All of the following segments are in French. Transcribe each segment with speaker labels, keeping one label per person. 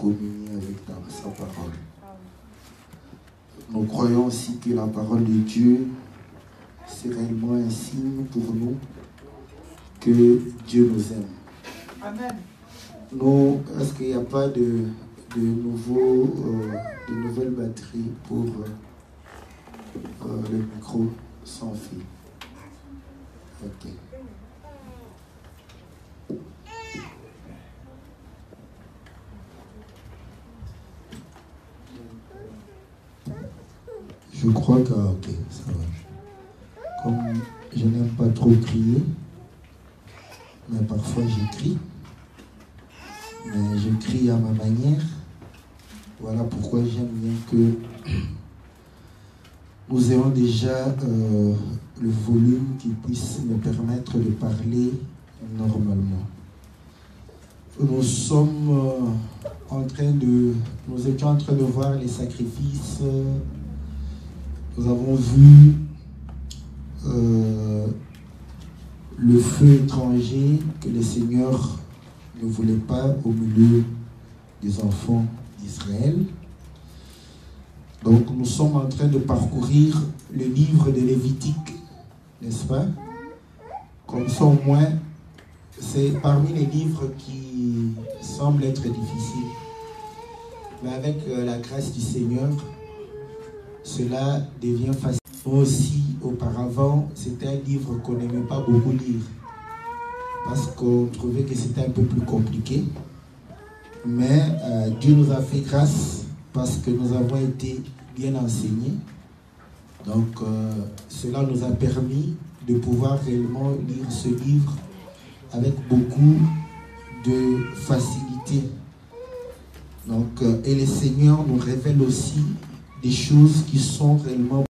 Speaker 1: communier avec sa parole. Nous croyons aussi que la parole de Dieu, c'est réellement un signe pour nous que Dieu nous aime.
Speaker 2: Amen.
Speaker 1: Nous, est-ce qu'il n'y a pas de nouvelles batteries pour le micro sans fil? Ok. Je crois que, ok, ça va. Comme je n'aime pas trop crier, mais parfois j'écris, mais je crie à ma manière. Voilà pourquoi j'aime bien que nous ayons déjà le volume qui puisse me permettre de parler normalement. Nous étions en train de voir les sacrifices. Nous avons vu le feu étranger que le Seigneur ne voulait pas au milieu des enfants d'Israël. Donc nous sommes en train de parcourir le livre de Lévitique, n'est-ce pas? Comme ça au moins, c'est parmi les livres qui semblent être difficiles. Mais avec la grâce du Seigneur, cela devient facile. Aussi, auparavant, c'était un livre qu'on n'aimait pas beaucoup lire parce qu'on trouvait que c'était un peu plus compliqué. Mais Dieu nous a fait grâce parce que nous avons été bien enseignés. Donc, cela nous a permis de pouvoir réellement lire ce livre avec beaucoup de facilité. Donc, et le Seigneur nous révèle aussi des choses qui sont réellement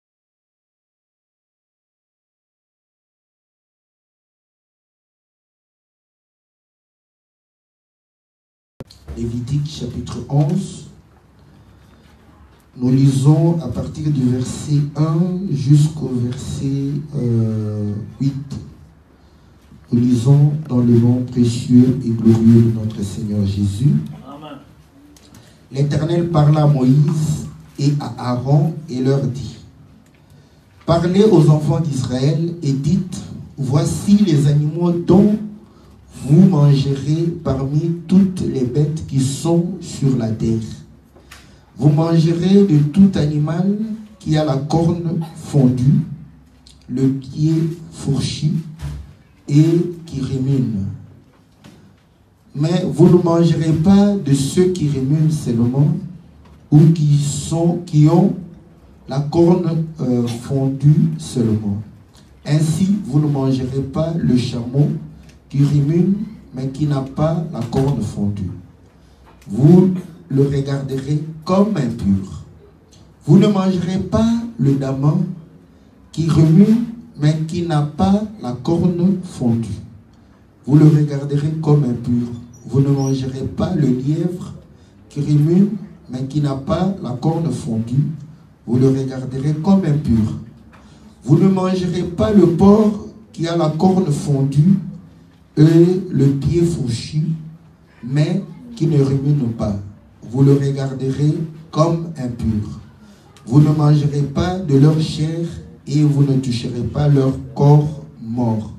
Speaker 1: Lévitique chapitre 11. Nous lisons à partir du verset 1 jusqu'au verset 8. Nous lisons dans le nom précieux et glorieux de notre Seigneur Jésus. Amen. L'Éternel parla à Moïse et à Aaron et leur dit: Parlez aux enfants d'Israël et dites: voici les animaux dont vous mangerez parmi toutes les bêtes qui sont sur la terre. Vous mangerez de tout animal qui a la corne fondue, le pied fourchu et qui rémine. Mais vous ne mangerez pas de ceux qui rémunent seulement ou qui ont la corne fondue seulement. Ainsi, vous ne mangerez pas le chameau qui rémune mais qui n'a pas la corne fondue. Vous le regarderez comme impur. Vous ne mangerez pas le daman qui remue mais qui n'a pas la corne fondue. Vous le regarderez comme impur. Vous ne mangerez pas le lièvre qui remue mais qui n'a pas la corne fondue. Vous le regarderez comme impur. Vous ne mangerez pas le porc qui a la corne fondue et le pied fourchu, mais qui ne remue pas. Vous le regarderez comme impur. Vous ne mangerez pas de leur chair et vous ne toucherez pas leur corps mort.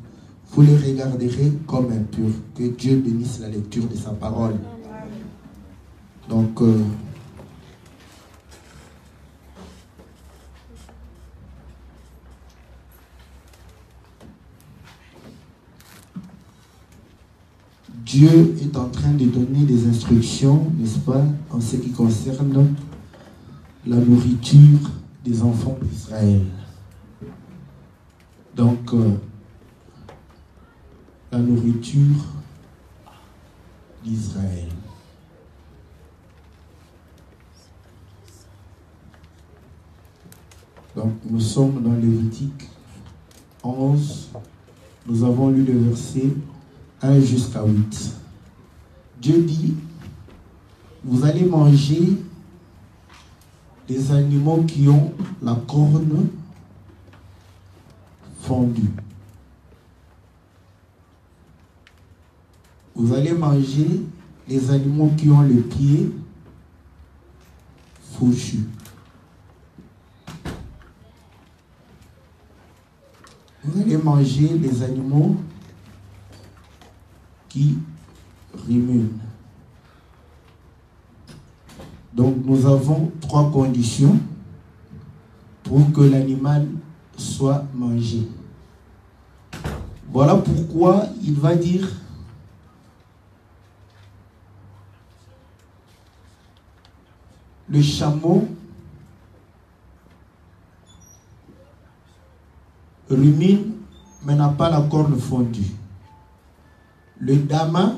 Speaker 1: Vous les regarderez comme impurs. Que Dieu bénisse la lecture de sa parole. Donc, Dieu est en train de donner des instructions, n'est-ce pas, en ce qui concerne la nourriture des enfants d'Israël. Donc, la nourriture d'Israël. Donc, nous sommes dans Lévitique 11. Nous avons lu le verset 1 jusqu'à 8. Dieu dit: vous allez manger des animaux qui ont la corne fondue. Vous allez manger les animaux qui ont le pied fourchu. Vous allez manger les animaux qui ruminent. Donc nous avons 3 conditions pour que l'animal soit mangé. Voilà pourquoi il va dire le chameau rumine mais n'a pas la corne fondue. Le dama,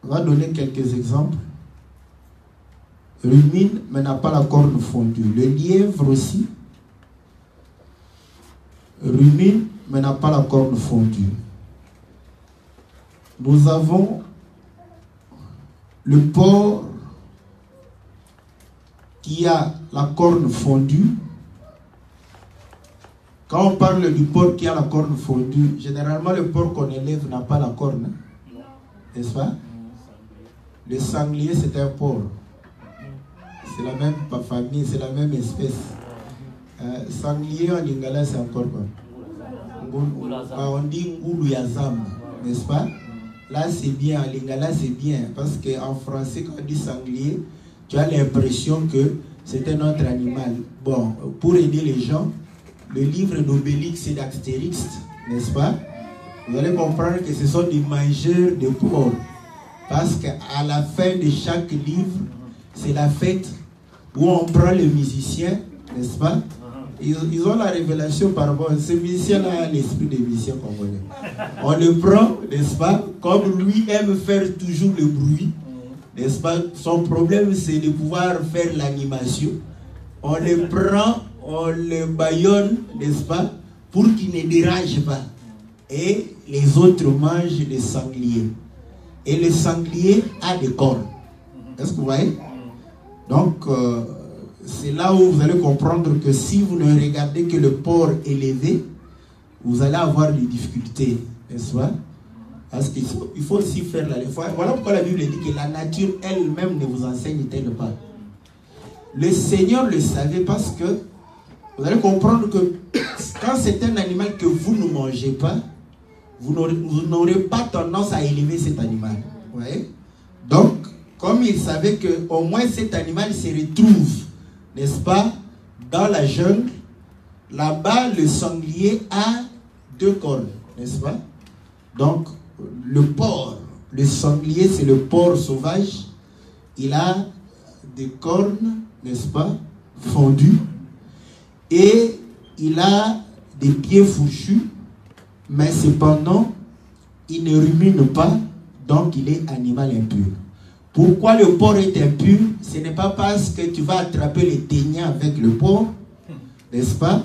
Speaker 1: on va donner quelques exemples, rumine mais n'a pas la corne fondue. Le lièvre aussi rumine mais n'a pas la corne fondue. Nous avons le porc qui a la corne fondue. Quand on parle du porc qui a la corne fondue, généralement le porc qu'on élève n'a pas la corne, n'est-ce pas? Le sanglier c'est un porc. C'est la même famille, c'est la même espèce. Sanglier en lingala c'est encore quoi? On dit Ngoulou Yazam, n'est-ce pas? Là c'est bien, en lingala c'est bien, parce qu'en français quand on dit sanglier, tu as l'impression que c'est un autre animal. Bon, pour aider les gens, le livre d'Obélix et d'Astérix, n'est-ce pas? Vous allez comprendre que ce sont des mangeurs de porc. Parce qu'à la fin de chaque livre, c'est la fête où on prend le musicien, n'est-ce pas? Ils ont la révélation par rapport à ce musicien-là, a l'esprit des musiciens congolais. On le prend, n'est-ce pas? Comme lui aime faire toujours le bruit, n'est-ce pas? Son problème, c'est de pouvoir faire l'animation. On le prend, on le bâillonne, n'est-ce pas? Pour qu'il ne dérange pas. Et les autres mangent des sangliers. Et le sanglier a des cornes. Est-ce que vous voyez? Donc, c'est là où vous allez comprendre que si vous ne regardez que le porc élevé, vous allez avoir des difficultés, n'est-ce pas? Parce qu'il faut aussi faire la foi. Voilà pourquoi la Bible dit que la nature elle-même ne vous enseigne-t-elle pas. Le Seigneur le savait parce que vous allez comprendre que quand c'est un animal que vous ne mangez pas, vous n'aurez pas tendance à élever cet animal. Vous voyez? Donc, comme il savait qu'au moins cet animal se retrouve, n'est-ce pas, dans la jungle, là-bas, le sanglier a 2 cornes, n'est-ce pas? Donc, le porc, le sanglier, c'est le porc sauvage. Il a des cornes, n'est-ce pas, fondues. Et il a des pieds fourchus. Mais cependant, il ne rumine pas. Donc, il est animal impur. Pourquoi le porc est impur? Ce n'est pas parce que tu vas attraper les ténias avec le porc, n'est-ce pas?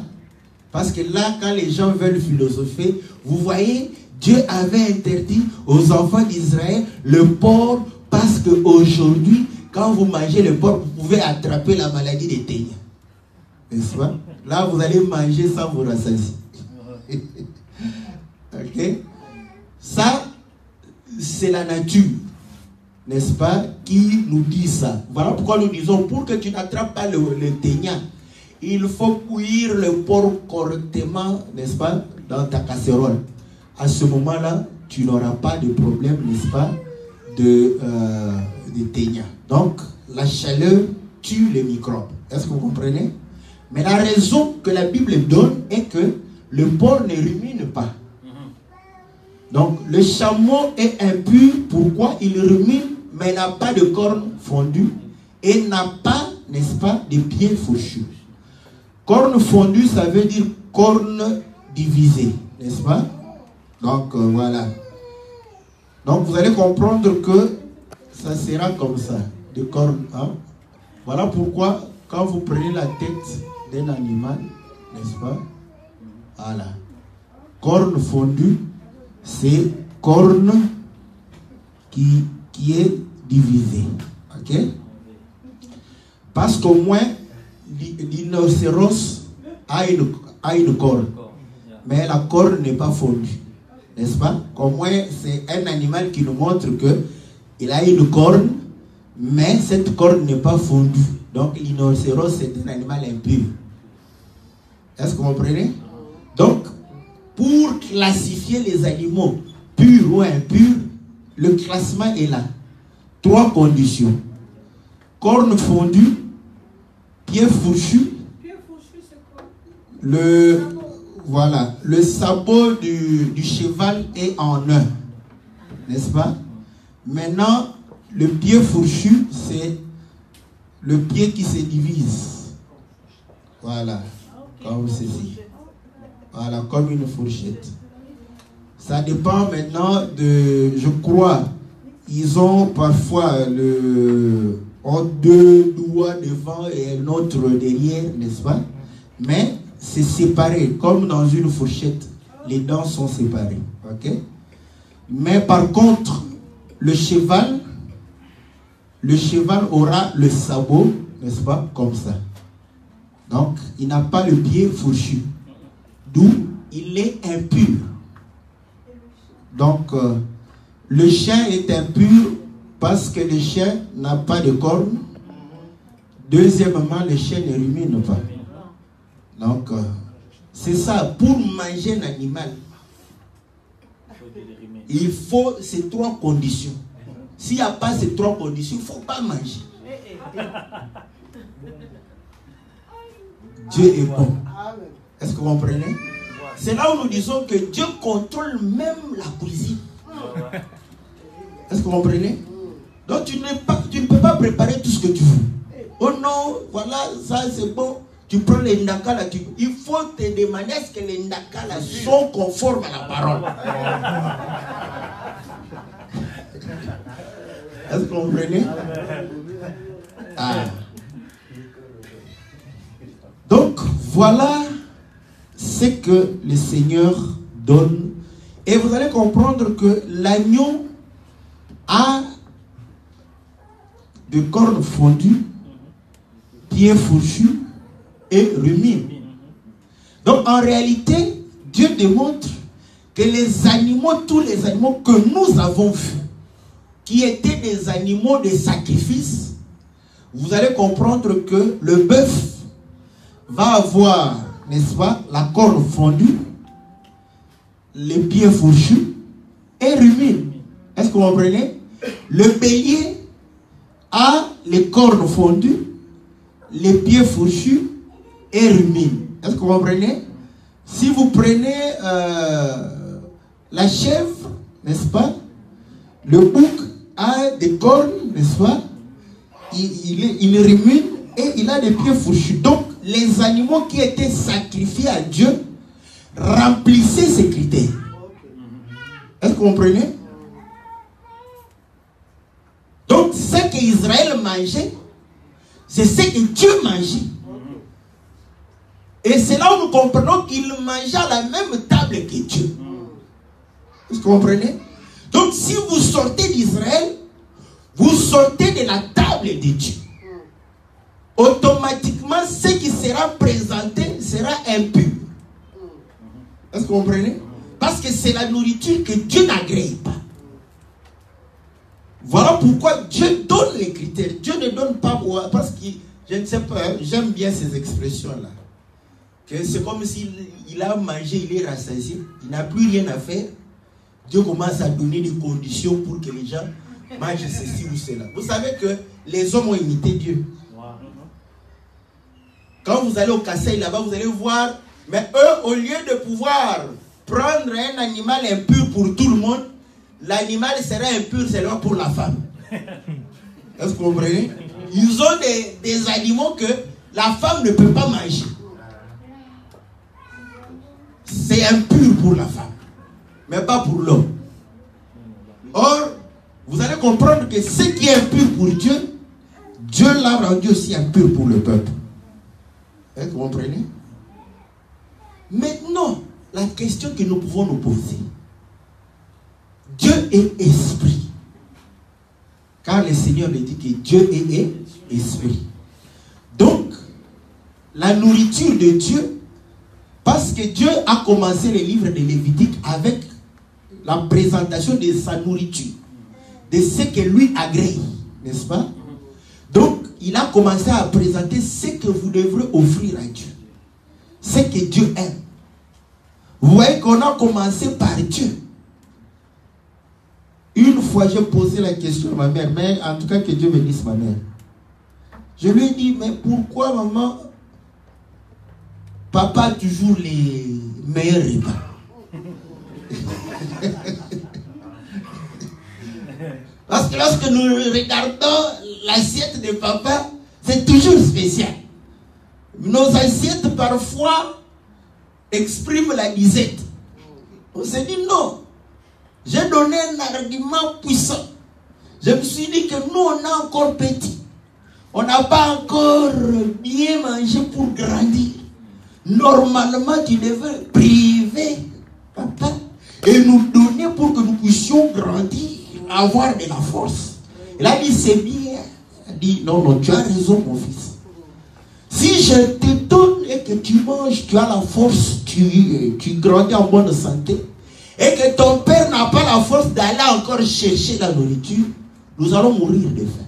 Speaker 1: Parce que là, quand les gens veulent philosopher, vous voyez, Dieu avait interdit aux enfants d'Israël le porc parce qu'aujourd'hui, quand vous mangez le porc, vous pouvez attraper la maladie des ténias. N'est-ce pas? Là, vous allez manger sans vous rassasier. Ok? Ça, c'est la nature, n'est-ce pas, qui nous dit ça. Voilà pourquoi nous disons, pour que tu n'attrapes pas le ténia, il faut cuire le porc correctement, n'est-ce pas, dans ta casserole. À ce moment-là, tu n'auras pas de problème, n'est-ce pas, de ténia. Donc, la chaleur tue les microbes. Est-ce que vous comprenez? Mais la raison que la Bible donne est que le porc ne rumine pas. Donc, le chameau est impur. Pourquoi? Il rumine, mais n'a pas de cornes fondues et n'a pas, n'est-ce pas, de pieds fourchus. Cornes fondues, ça veut dire cornes divisées, n'est-ce pas? Donc, voilà. Donc, vous allez comprendre que ça sera comme ça, de cornes. Hein? Voilà pourquoi, quand vous prenez la tête d'un animal, n'est-ce pas? Voilà. Cornes fondues, c'est corne qui est divisé. Ok? Parce qu'au moins, l'inocéros a une corne. Mais la corne n'est pas fondue. N'est-ce pas? Au moins, c'est un animal qui nous montre qu'il a une corne, mais cette corne n'est pas fondue. Donc l'innocéros c'est un animal impur. Est-ce que vous comprenez? Donc, pour classifier les animaux purs ou impurs, le classement est là. 3 conditions. Corne fondue, pied fourchu.
Speaker 2: Pied fourchu, c'est quoi?
Speaker 1: Voilà, le sabot du cheval est en un. N'est-ce pas? Maintenant, le pied fourchu, c'est le pied qui se divise. Voilà, comme ceci. Voilà, comme une fourchette. Ça dépend maintenant de, je crois, ils ont parfois ont 2 doigts devant et un autre derrière, n'est-ce pas? Mais c'est séparé, comme dans une fourchette. Les dents sont séparées. Ok? Mais par contre, le cheval aura le sabot, n'est-ce pas? Comme ça. Donc, il n'a pas le pied fourchu. D'où il est impur. Donc, le chien est impur parce que le chien n'a pas de cornes. Deuxièmement, le chien ne rumine pas. Donc, c'est ça. Pour manger un animal, il faut ces 3 conditions. S'il n'y a pas ces 3 conditions, il ne faut pas manger. Dieu est bon. Est-ce que vous comprenez? C'est là où nous disons que Dieu contrôle même la cuisine. Est-ce que vous comprenez? Donc tu ne peux pas préparer tout ce que tu veux. Oh non, voilà, ça c'est bon. Tu prends les ndaka là, il faut te demander est-ce que les ndaka là sont conformes à la parole. Est-ce que vous comprenez? Donc voilà ce que le Seigneur donne. Et vous allez comprendre que l'agneau a de cornes fondues, pieds fourchus et rumine. Donc en réalité, Dieu démontre que les animaux, tous les animaux que nous avons vus, qui étaient des animaux de sacrifice, vous allez comprendre que le bœuf va avoir, n'est-ce pas, la corne fondue, les pieds fourchus et rumine. Est-ce que vous comprenez? Le bélier a les cornes fondues, les pieds fourchus et rumine. Est-ce que vous comprenez? Si vous prenez la chèvre, n'est-ce pas, le bouc a des cornes, n'est-ce pas, il rumine et il a des pieds fourchus. Donc les animaux qui étaient sacrifiés à Dieu remplissaient ces critères. Est-ce que vous comprenez? Donc ce qu'Israël mangeait, c'est ce que Dieu mangeait. Et c'est là où nous comprenons qu'il mangeait à la même table que Dieu. Est-ce que vous comprenez? Donc si vous sortez d'Israël, vous sortez de la table de Dieu. Automatiquement, ce qui sera présenté sera impur. Est-ce que vous comprenez? Parce que c'est la nourriture que Dieu n'agrée pas. Voilà pourquoi Dieu donne les critères. Dieu ne donne pas, parce que, je ne sais pas, j'aime bien ces expressions-là. C'est comme s'il a mangé, il est rassasié, il n'a plus rien à faire. Dieu commence à donner des conditions pour que les gens mangent ceci ou cela. Vous savez que les hommes ont imité Dieu. Quand vous allez au Kassai là-bas, vous allez voir, mais eux, au lieu de pouvoir prendre un animal impur pour tout le monde, l'animal sera impur seulement pour la femme. Est-ce que vous comprenez? Ils ont des animaux que la femme ne peut pas manger. C'est impur pour la femme, mais pas pour l'homme. Or, vous allez comprendre que ce qui est impur pour Dieu, Dieu l'a rendu aussi impur pour le peuple. Est-ce que vous comprenez? Maintenant, la question que nous pouvons nous poser. Dieu est esprit. Car le Seigneur nous dit que Dieu est esprit. Donc, la nourriture de Dieu, parce que Dieu a commencé le livre de Lévitique avec la présentation de sa nourriture, de ce que lui agrée, n'est-ce pas? il a commencé à présenter ce que vous devrez offrir à Dieu. Ce que Dieu aime. Vous voyez qu'on a commencé par Dieu. Une fois, j'ai posé la question à ma mère, mais en tout cas que Dieu bénisse ma mère. Je lui ai dit, mais pourquoi maman, papa a toujours les meilleurs repas? Parce que lorsque nous regardons l'assiette de papa, c'est toujours spécial. Nos assiettes parfois expriment la disette. On s'est dit non. J'ai donné un argument puissant. Je me suis dit que nous on est encore petits. On n'a pas encore bien mangé pour grandir. Normalement tu devais priver papa et nous donner pour que nous puissions grandir, avoir de la force. Il a dit c'est bien. Il a dit non, non, tu as raison mon fils. Si je te donne et que tu manges, tu as la force, tu grandis en bonne santé, et que ton père n'a pas la force d'aller encore chercher la nourriture, nous allons mourir de faim.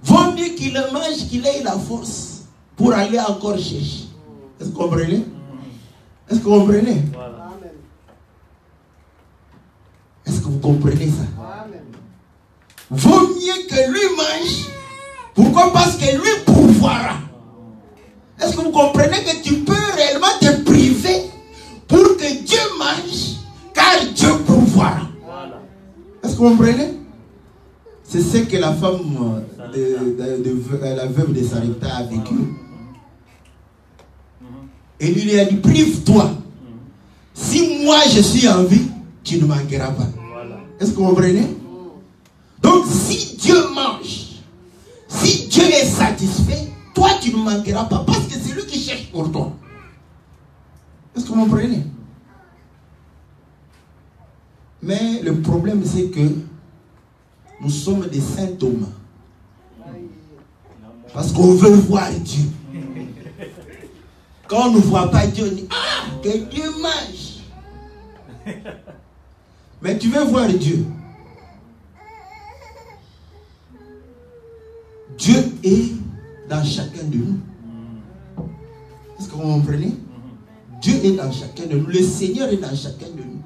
Speaker 1: Vaut mieux qu'il mange, qu'il ait la force pour aller encore chercher. Est-ce que vous comprenez? Est-ce que vous comprenez? Est-ce que vous comprenez ça? Vaut mieux que lui mange. Pourquoi? Parce que lui pourvoira. Est-ce que vous comprenez que tu peux réellement te priver pour que Dieu mange, car Dieu pourvoira? Est-ce que vous comprenez? C'est ce que la femme la veuve de Sarepta a vécu. Et lui il a dit, prive-toi. Si moi je suis en vie, tu ne manqueras pas. Est-ce que vous comprenez? Donc si Dieu mange, si Dieu est satisfait, toi tu ne manqueras pas, parce que c'est lui qui cherche pour toi. Est-ce que vous comprenez? Mais le problème c'est que nous sommes des saints hommes. Parce qu'on veut voir Dieu. Quand on ne voit pas Dieu, on dit, ah, que Dieu mange. Mais tu veux voir Dieu. Dieu est dans chacun de nous. Est-ce que vous comprenez? Dieu est dans chacun de nous. Le Seigneur est dans chacun de nous.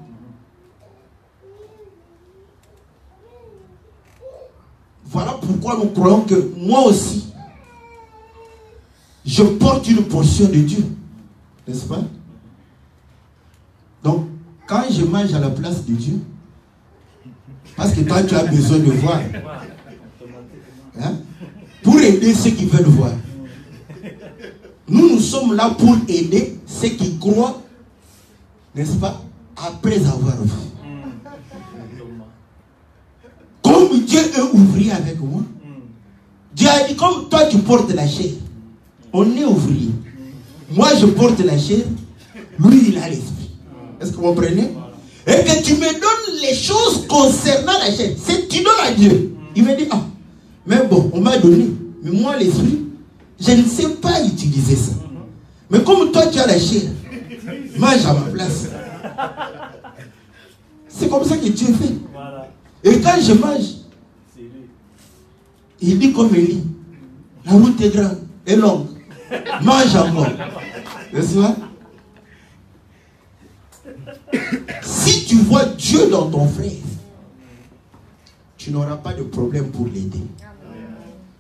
Speaker 1: Voilà pourquoi nous croyons que moi aussi, je porte une portion de Dieu. N'est-ce pas? Donc, quand je mange à la place de Dieu, parce que toi tu as besoin de voir. Hein? Pour aider ceux qui veulent voir. Nous sommes là pour aider ceux qui croient, n'est-ce pas, après avoir vu. Comme Dieu est ouvrier avec moi, Dieu a dit, comme toi tu portes la chair, on est ouvrier. Moi je porte la chair, lui il a l'esprit. Est-ce que vous comprenez? Et que tu me donnes les choses concernant la chair, c'est tu donnes à Dieu. Il me dit, ah, mais bon, on m'a donné. Mais moi, l'esprit, je ne sais pas utiliser ça. Mais comme toi, tu as la chair, mange à ma place. C'est comme ça que Dieu fait. Et quand je mange, il dit comme Élie, la route est grande et longue. Mange encore. N'est-ce pas? Si tu vois Dieu dans ton frère, tu n'auras pas de problème pour l'aider.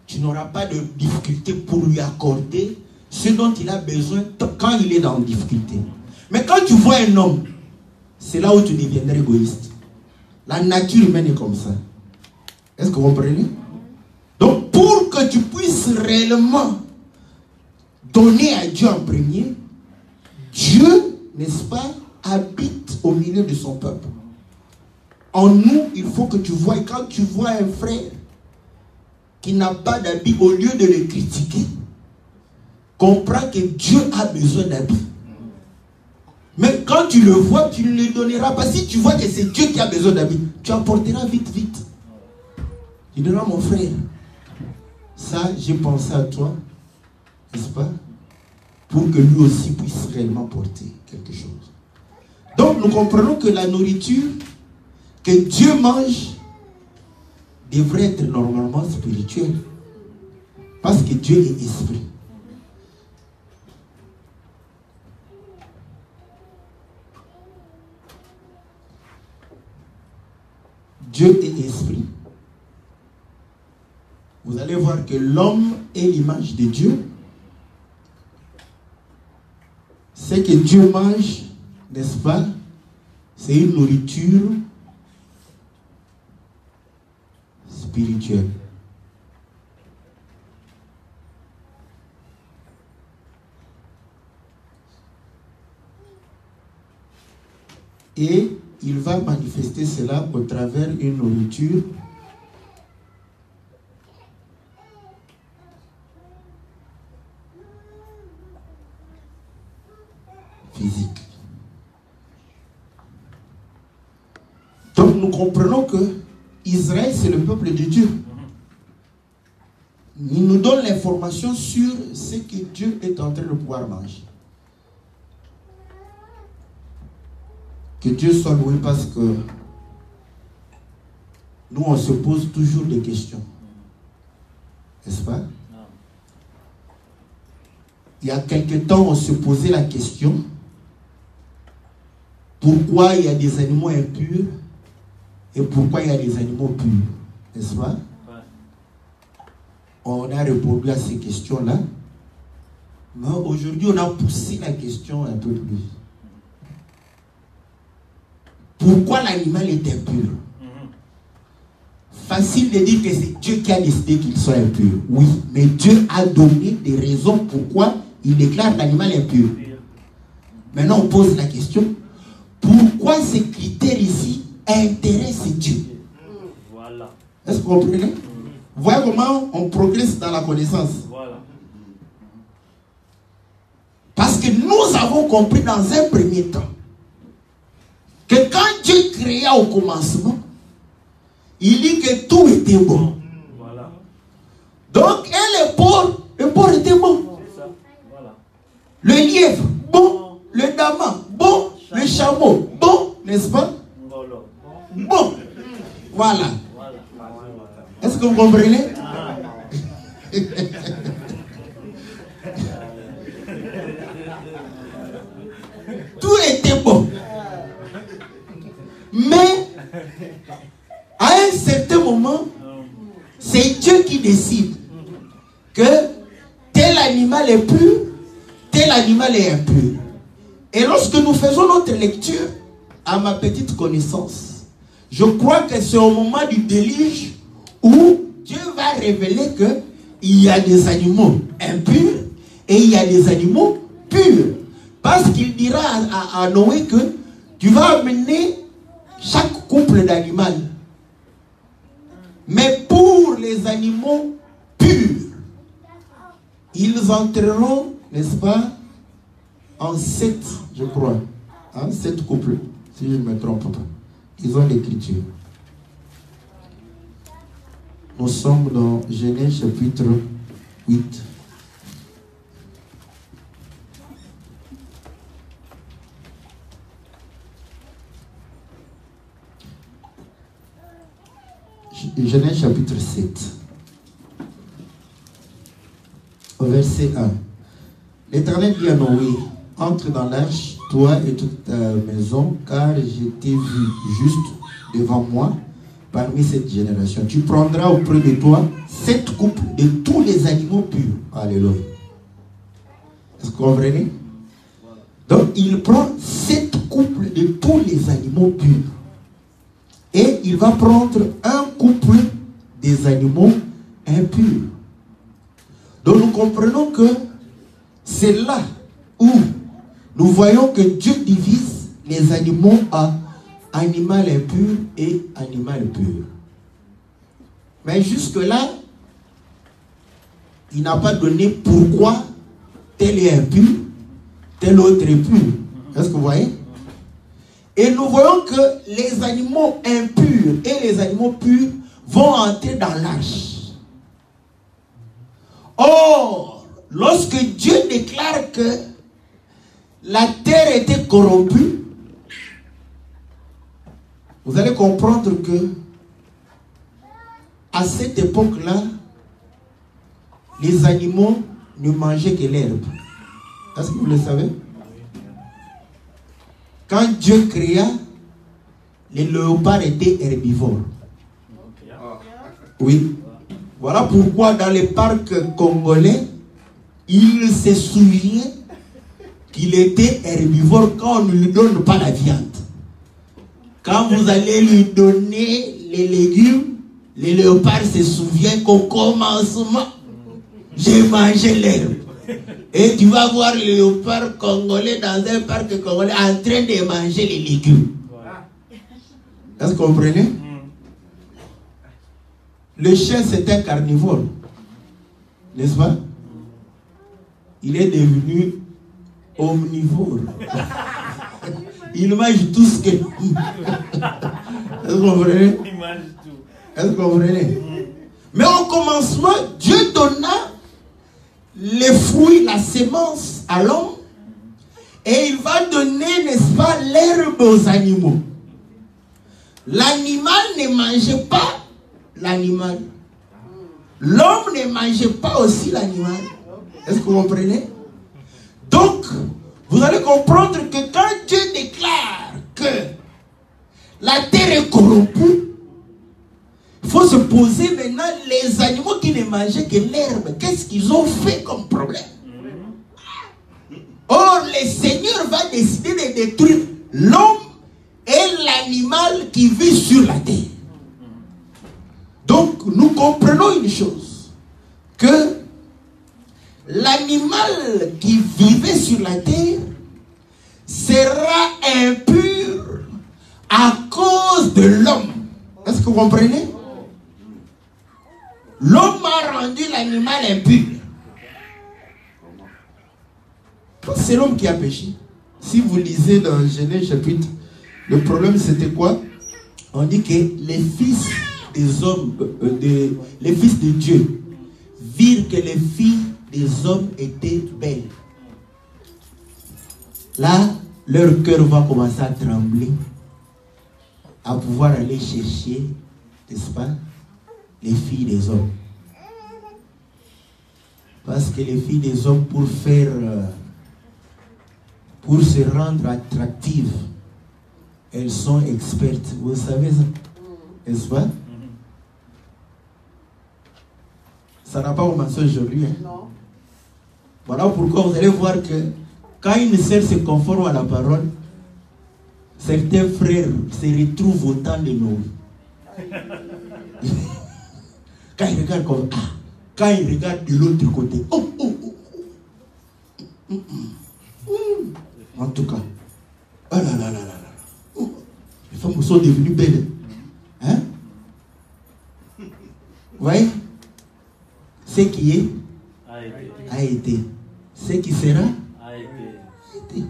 Speaker 1: Tu n'auras pas de difficulté pour lui accorder ce dont il a besoin quand il est dans difficulté. Mais quand tu vois un homme, c'est là où tu deviendras égoïste. La nature humaine est comme ça. Est-ce que vous comprenez? Donc pour que tu puisses réellement donner à Dieu en premier, Dieu, n'est-ce pas, habite au milieu de son peuple. En nous, il faut que tu vois, quand tu vois un frère qui n'a pas d'habit, au lieu de le critiquer, comprends que Dieu a besoin d'habit. Mais quand tu le vois, tu ne le donneras pas. Si tu vois que c'est Dieu qui a besoin d'habit, tu apporteras vite, vite. Tu diras, mon frère, ça, j'ai pensé à toi, n'est-ce pas, pour que lui aussi puisse réellement porter quelque chose. Donc, nous comprenons que la nourriture que Dieu mange devrait être normalement spirituelle. Parce que Dieu est esprit. Dieu est esprit. Vous allez voir que l'homme est l'image de Dieu. Ce que Dieu mange, n'est-ce pas? C'est une nourriture spirituelle. Et il va manifester cela au travers d'une nourriture physique. Donc nous comprenons que Israël, c'est le peuple de Dieu. Il nous donne l'information sur ce que Dieu est en train de pouvoir manger. Que Dieu soit loué parce que nous, on se pose toujours des questions. N'est-ce pas? Il y a quelque temps, on se posait la question pourquoi il y a des animaux impurs et pourquoi il y a des animaux purs. N'est-ce pas? On a répondu à ces questions-là. Mais aujourd'hui, on a poussé la question un peu plus. Pourquoi l'animal est impur? Facile de dire que c'est Dieu qui a décidé qu'il soit impur. Oui, mais Dieu a donné des raisons pourquoi il déclare l'animal impur. Maintenant, on pose la question. Pourquoi ces critères ici intéressent Dieu?
Speaker 2: Voilà.
Speaker 1: Est-ce que vous comprenez? Voyez comment on progresse dans la connaissance.
Speaker 2: Voilà.
Speaker 1: Parce que nous avons compris dans un premier temps que quand Dieu créa au commencement, il dit que tout était bon.
Speaker 2: Voilà.
Speaker 1: Donc, et le porc était bon.
Speaker 2: C'est ça. Voilà.
Speaker 1: Le lièvre, bon. Le damas, bon. Le chameau, bon. N'est-ce pas?
Speaker 2: Ngolo.
Speaker 1: Bon. Voilà.
Speaker 2: Voilà.
Speaker 1: Est-ce que vous comprenez? Tout était bon. Mais, à un certain moment, c'est Dieu qui décide que tel animal est pur, tel animal est impur. Et lorsque nous faisons notre lecture, à ma petite connaissance, je crois que c'est au moment du déluge où Dieu va révéler qu'il y a des animaux impurs et il y a des animaux purs. Parce qu'il dira à Noé que tu vas amener chaque couple d'animaux. Mais pour les animaux purs, ils entreront, n'est-ce pas, en 7, je crois. En 7 couples, si je ne me trompe pas. Ils ont l'écriture. Nous sommes dans Genèse chapitre 8. Genèse chapitre 7. Au verset 1. L'Éternel dit à Noé, entre dans l'arche, toi et toute ta maison, car je t'ai vu juste devant moi parmi cette génération. Tu prendras auprès de toi 7 couples de tous les animaux purs. Alléluia. Est-ce que vous comprenez? Donc il prend 7 couples de tous les animaux purs. Et il va prendre un couple des animaux impurs. Donc nous comprenons que c'est là où nous voyons que Dieu divise les animaux en animal impur et animal pur. Mais jusque-là, il n'a pas donné pourquoi tel est impur, tel autre est pur. Est-ce que vous voyez? Et nous voyons que les animaux impurs et les animaux purs vont entrer dans l'arche. Or, lorsque Dieu déclare que la terre était corrompue, vous allez comprendre que à cette époque-là, les animaux ne mangeaient que l'herbe. Est-ce que vous le savez? Quand Dieu créa, les léopards étaient herbivores. Oui. Voilà pourquoi dans les parcs congolais, il se souvient qu'il était herbivore quand on ne lui donne pas la viande. Quand vous allez lui donner les légumes, les léopards se souviennent qu'au commencement, j'ai mangé l'herbe. Et tu vas voir les léopards congolais dans un parc congolais en train de manger les légumes. Est-ce que vous comprenez? Le chien, c'est un carnivore. N'est-ce pas? Il est devenu omnivore. Il mange tout ce que... Est-ce que vous comprenez?
Speaker 2: Il mange tout.
Speaker 1: Est-ce que vous comprenez? Mais au commencement, Dieu donna les fruits, la sémence à l'homme, et il va donner, n'est-ce pas, l'herbe aux animaux. L'animal ne mangeait pas l'animal. L'homme ne mangeait pas aussi l'animal. Est-ce que vous comprenez? Donc, vous allez comprendre que quand Dieu déclare que la terre est corrompue, il faut se poser maintenant les animaux qui ne mangeaient que l'herbe. Qu'est-ce qu'ils ont fait comme problème? Or, le Seigneur va décider de détruire l'homme et l'animal qui vit sur la terre. Donc, nous comprenons une chose, que l'animal qui vivait sur la terre sera impur à cause de l'homme. Est-ce que vous comprenez? L'homme a rendu l'animal impur. C'est l'homme qui a péché. Si vous lisez dans Genèse chapitre, le problème c'était quoi? On dit que les fils des hommes, les fils de Dieu, virent que les filles des hommes étaient belles. Là, leur cœur va commencer à trembler, à pouvoir aller chercher, n'est-ce pas, les filles des hommes. Parce que les filles des hommes, pour se rendre attractives, elles sont expertes. Vous savez ça? N'est-ce pas? Ça n'a pas commencé aujourd'hui. Hein? Non. Voilà pourquoi vous allez voir que quand une sœur se conforme à la parole, certains frères se retrouvent au temps de Noé. Quand ils regardent comme ah, quand ils regardent de l'autre côté, oh, oh, oh, oh. En tout cas, oh là là là là là. Oh. Les femmes sont devenues belles. Hein? Vous voyez? Ce qui est a été. Ce qui sera a été.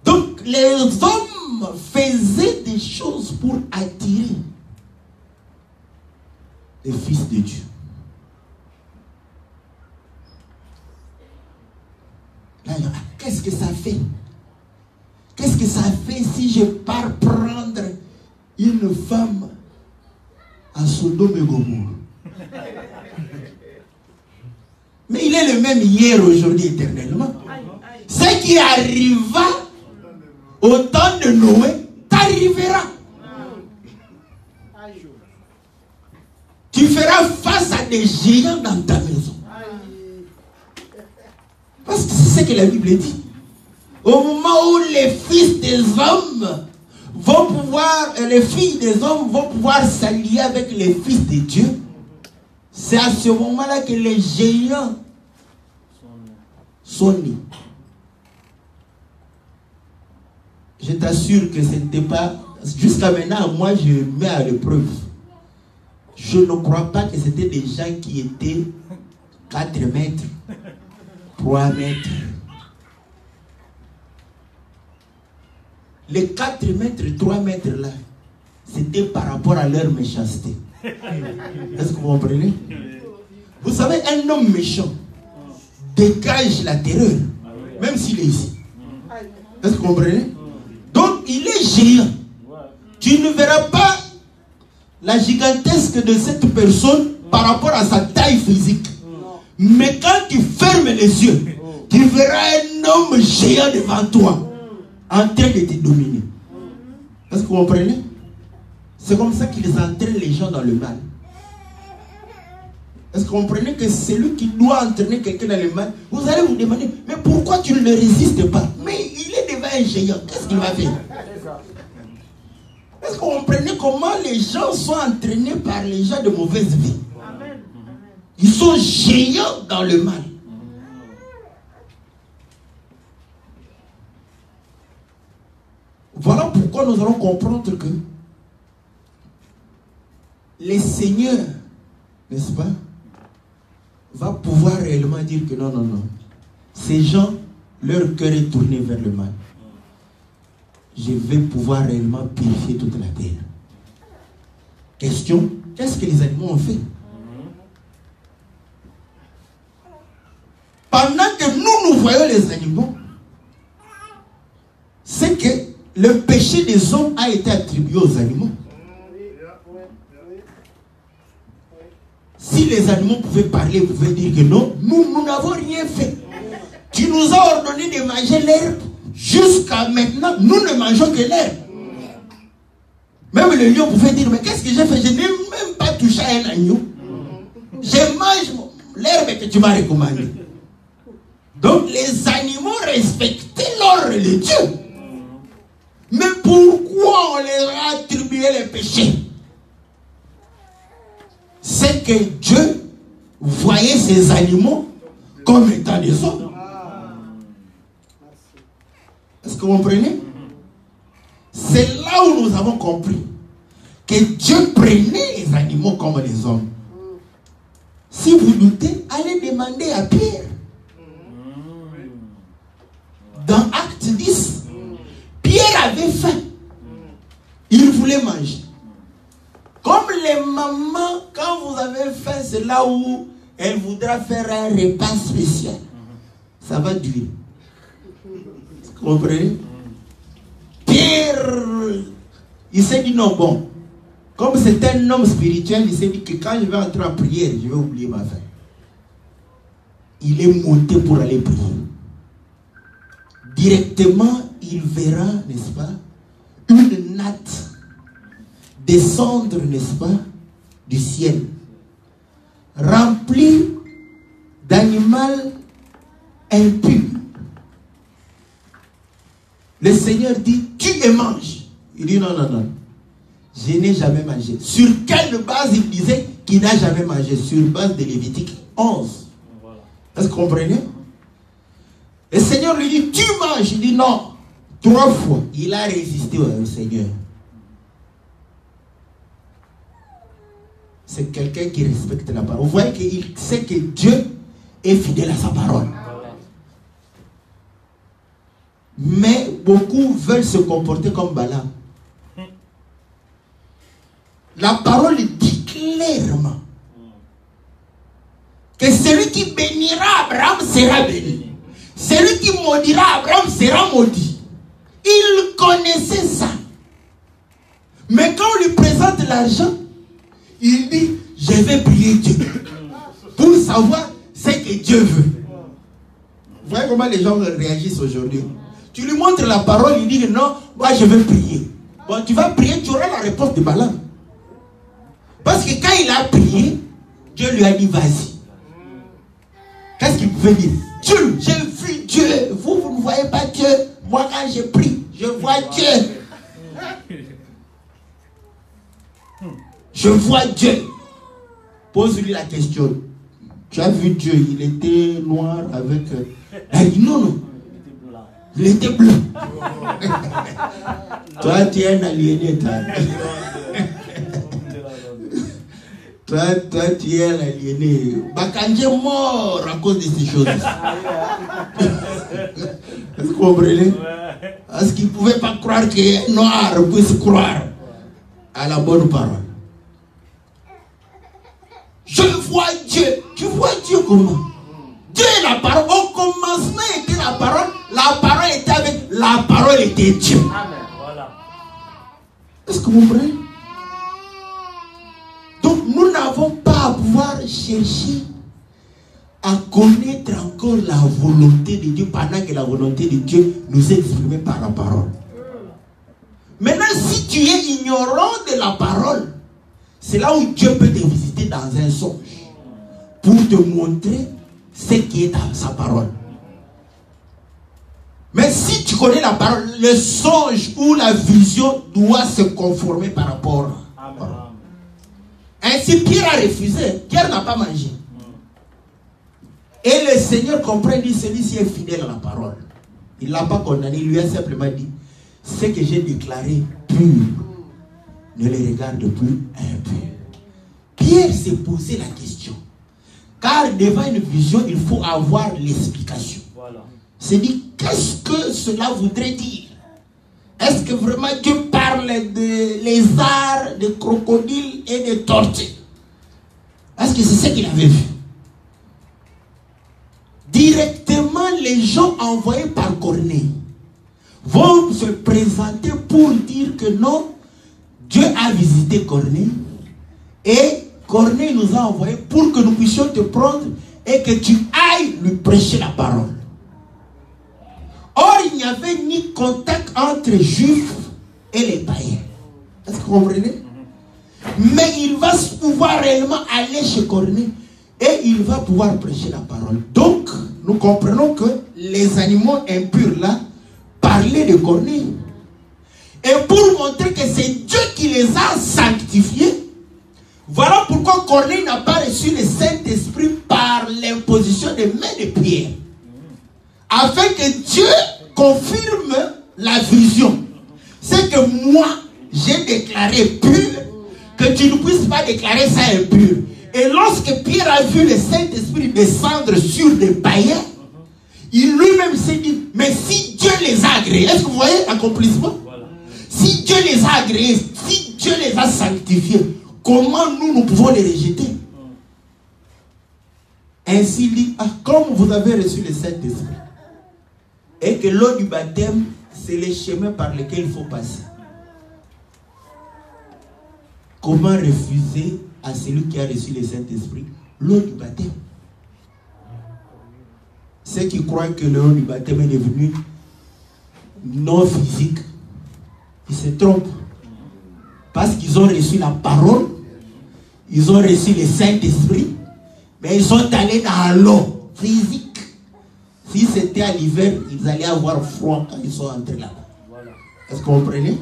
Speaker 1: Donc les hommes faisaient des choses pour attirer les fils de Dieu. Là, qu'est-ce que ça fait? Qu'est-ce que ça fait si je pars prendre une femme à Sodome et Gomorrhe? Mais il est le même hier, aujourd'hui, éternellement. Ce qui arriva au temps de Noé, t'arrivera. Tu feras face à des géants dans ta maison. Parce que c'est ce que la Bible dit. Au moment où les fils des hommes vont pouvoir, les filles des hommes vont pouvoir s'allier avec les fils de Dieu, c'est à ce moment-là que les géants sont nés. Je t'assure que ce n'était pas... Jusqu'à maintenant, moi, je mets à l'épreuve. Je ne crois pas que c'était des gens qui étaient 4 mètres, 3 mètres. Les 4 mètres, 3 mètres là, c'était par rapport à leur méchanceté. Est-ce que vous comprenez? Vous savez, un homme méchant dégage la terreur, même s'il est ici. Est-ce que vous comprenez? Donc, il est géant. Tu ne verras pas la gigantesque de cette personne par rapport à sa taille physique. Mais quand tu fermes les yeux, tu verras un homme géant devant toi, en train de te dominer. Est-ce que vous comprenez? C'est comme ça qu'ils entraînent les gens dans le mal. Est-ce que vous comprenez que c'est lui qui doit entraîner quelqu'un dans le mal? Vous allez vous demander, mais pourquoi tu ne le résistes pas? Mais il est devant un géant, qu'est-ce qu'il va faire? Est-ce que vous comprenez comment les gens sont entraînés par les gens de mauvaise vie? Ils sont géants dans le mal. Voilà pourquoi nous allons comprendre que les seigneurs, n'est-ce pas, va pouvoir réellement dire que non, non, non. Ces gens, leur cœur est tourné vers le mal. Je vais pouvoir réellement purifier toute la terre. Question, qu'est-ce que les animaux ont fait? Pendant que nous voyons les animaux, c'est que le péché des hommes a été attribué aux animaux. Si les animaux pouvaient parler, ils pouvaient dire que non, nous n'avons rien fait. Tu nous as ordonné de manger l'herbe. Jusqu'à maintenant, nous ne mangeons que l'herbe. Même le lion pouvait dire, mais qu'est-ce que j'ai fait? Je n'ai même pas touché à un agneau. Je mange l'herbe que tu m'as recommandée. Donc les animaux respectaient l'ordre de Dieu. Mais pourquoi on leur a attribué les péchés? C'est que Dieu voyait ces animaux comme étant des hommes. Est-ce que vous comprenez? C'est là où nous avons compris que Dieu prenait les animaux comme les hommes. Si vous doutez, allez demander à Pierre. Dans Acte 10, Pierre avait faim. Il voulait manger. Comme les mamans, quand vous avez faim, c'est là où elle voudra faire un repas spécial. Ça va durer. Vous comprenez? Pierre, il s'est dit non, bon. Comme c'est un homme spirituel, il s'est dit que quand je vais entrer en prière, je vais oublier ma faim. Il est monté pour aller prier. Directement, il verra, n'est-ce pas, une natte descendre, n'est-ce pas, du ciel, remplie d'animal impur. Le Seigneur dit, tu et manges. Il dit, non, non, non. Je n'ai jamais mangé. Sur quelle base il disait qu'il n'a jamais mangé? Sur base de Lévitique 11. Voilà. Est-ce que vous comprenez? Le Seigneur lui dit, tu manges. Il dit, non. 3 fois, il a résisté au Seigneur. C'est quelqu'un qui respecte la parole. Vous voyez qu'il sait que Dieu est fidèle à sa parole. Mais beaucoup veulent se comporter comme Balaam. La parole dit clairement que celui qui bénira Abraham sera béni. Celui qui maudira Abraham sera maudit. Il connaissait ça. Mais quand on lui présente l'argent, il dit, je vais prier Dieu pour savoir ce que Dieu veut. Vous voyez comment les gens réagissent aujourd'hui? Tu lui montres la parole, il dit que non, moi je vais prier. Bon, tu vas prier, tu auras la réponse de Balaam. Parce que quand il a prié, Dieu lui a dit, vas-y. Qu'est-ce qu'il pouvait dire? Dieu, j'ai vu Dieu. Vous ne voyez pas Dieu. Moi, quand je prie, je vois Dieu. Je vois Dieu. Pose-lui la question. Tu as vu Dieu, il était noir avec... Elle dit non, non. Il était bleu. Toi, tu es un aliéné. Toi, tu es un aliéné. Bakandje est mort à cause de ces choses. Est-ce que vous comprenez? Parce qu'il ne pouvait pas croire qu'un noir puisse croire à la bonne parole. Je vois Dieu. Tu vois Dieu comment? Dieu est la parole. Au commencement était la parole. La parole était avec. La parole était Dieu. Amen. Voilà. Est-ce que vous comprenez? Donc nous n'avons pas à pouvoir chercher à connaître encore la volonté de Dieu pendant que la volonté de Dieu nous est exprimée par la parole. Maintenant, si tu es ignorant de la parole, c'est là où Dieu peut te visiter dans un songe pour te montrer ce qui est dans sa parole. Mais si tu connais la parole, le songe ou la vision doit se conformer par rapport à la parole. Ainsi, Pierre a refusé. Pierre n'a pas mangé. Et le Seigneur comprend, dit, celui-ci est fidèle à la parole. Il ne l'a pas condamné, il lui a simplement dit, ce que j'ai déclaré pur, ne le regarde plus impur. Pierre s'est posé la question. Car devant une vision, il faut avoir l'explication. Voilà. C'est dit, qu'est-ce que cela voudrait dire? Est-ce que vraiment Dieu parle de lézards, de crocodiles et de tortues? Est-ce que c'est ce qu'il avait vu? Directement, les gens envoyés par Corneille vont se présenter pour dire que non, Dieu a visité Corneille et Corneille nous a envoyés pour que nous puissions te prendre et que tu ailles lui prêcher la parole. Or, il n'y avait ni contact entre juifs et les païens. Est-ce que vous comprenez? Mais il va pouvoir réellement aller chez Corneille et il va pouvoir prêcher la parole. Donc, nous comprenons que les animaux impurs là parlaient de Corneille. Et pour montrer que c'est Dieu qui les a sanctifiés, voilà pourquoi Corneille n'a pas reçu le Saint-Esprit par l'imposition des mains de Pierre. Afin que Dieu confirme la vision. C'est que moi, j'ai déclaré pur, que tu ne puisses pas déclarer ça impur. Et lorsque Pierre a vu le Saint-Esprit descendre sur des païens, il lui-même s'est dit, mais si Dieu les a agréés, est-ce que vous voyez l'accomplissement? Si Dieu les a agréés, si Dieu les a sanctifiés, comment nous pouvons les rejeter? Ainsi dit, comme vous avez reçu le Saint-Esprit, et que l'eau du baptême, c'est le chemin par lequel il faut passer. Comment refuser à celui qui a reçu le Saint-Esprit l'eau du baptême? Ceux qui croient que l'eau du baptême est devenue non physique, ils se trompent. Parce qu'ils ont reçu la parole, ils ont reçu le Saint-Esprit, mais ils sont allés dans l'eau physique. Si c'était à l'hiver, ils allaient avoir froid quand ils sont entrés là-bas. Voilà. Est-ce que vous comprenez?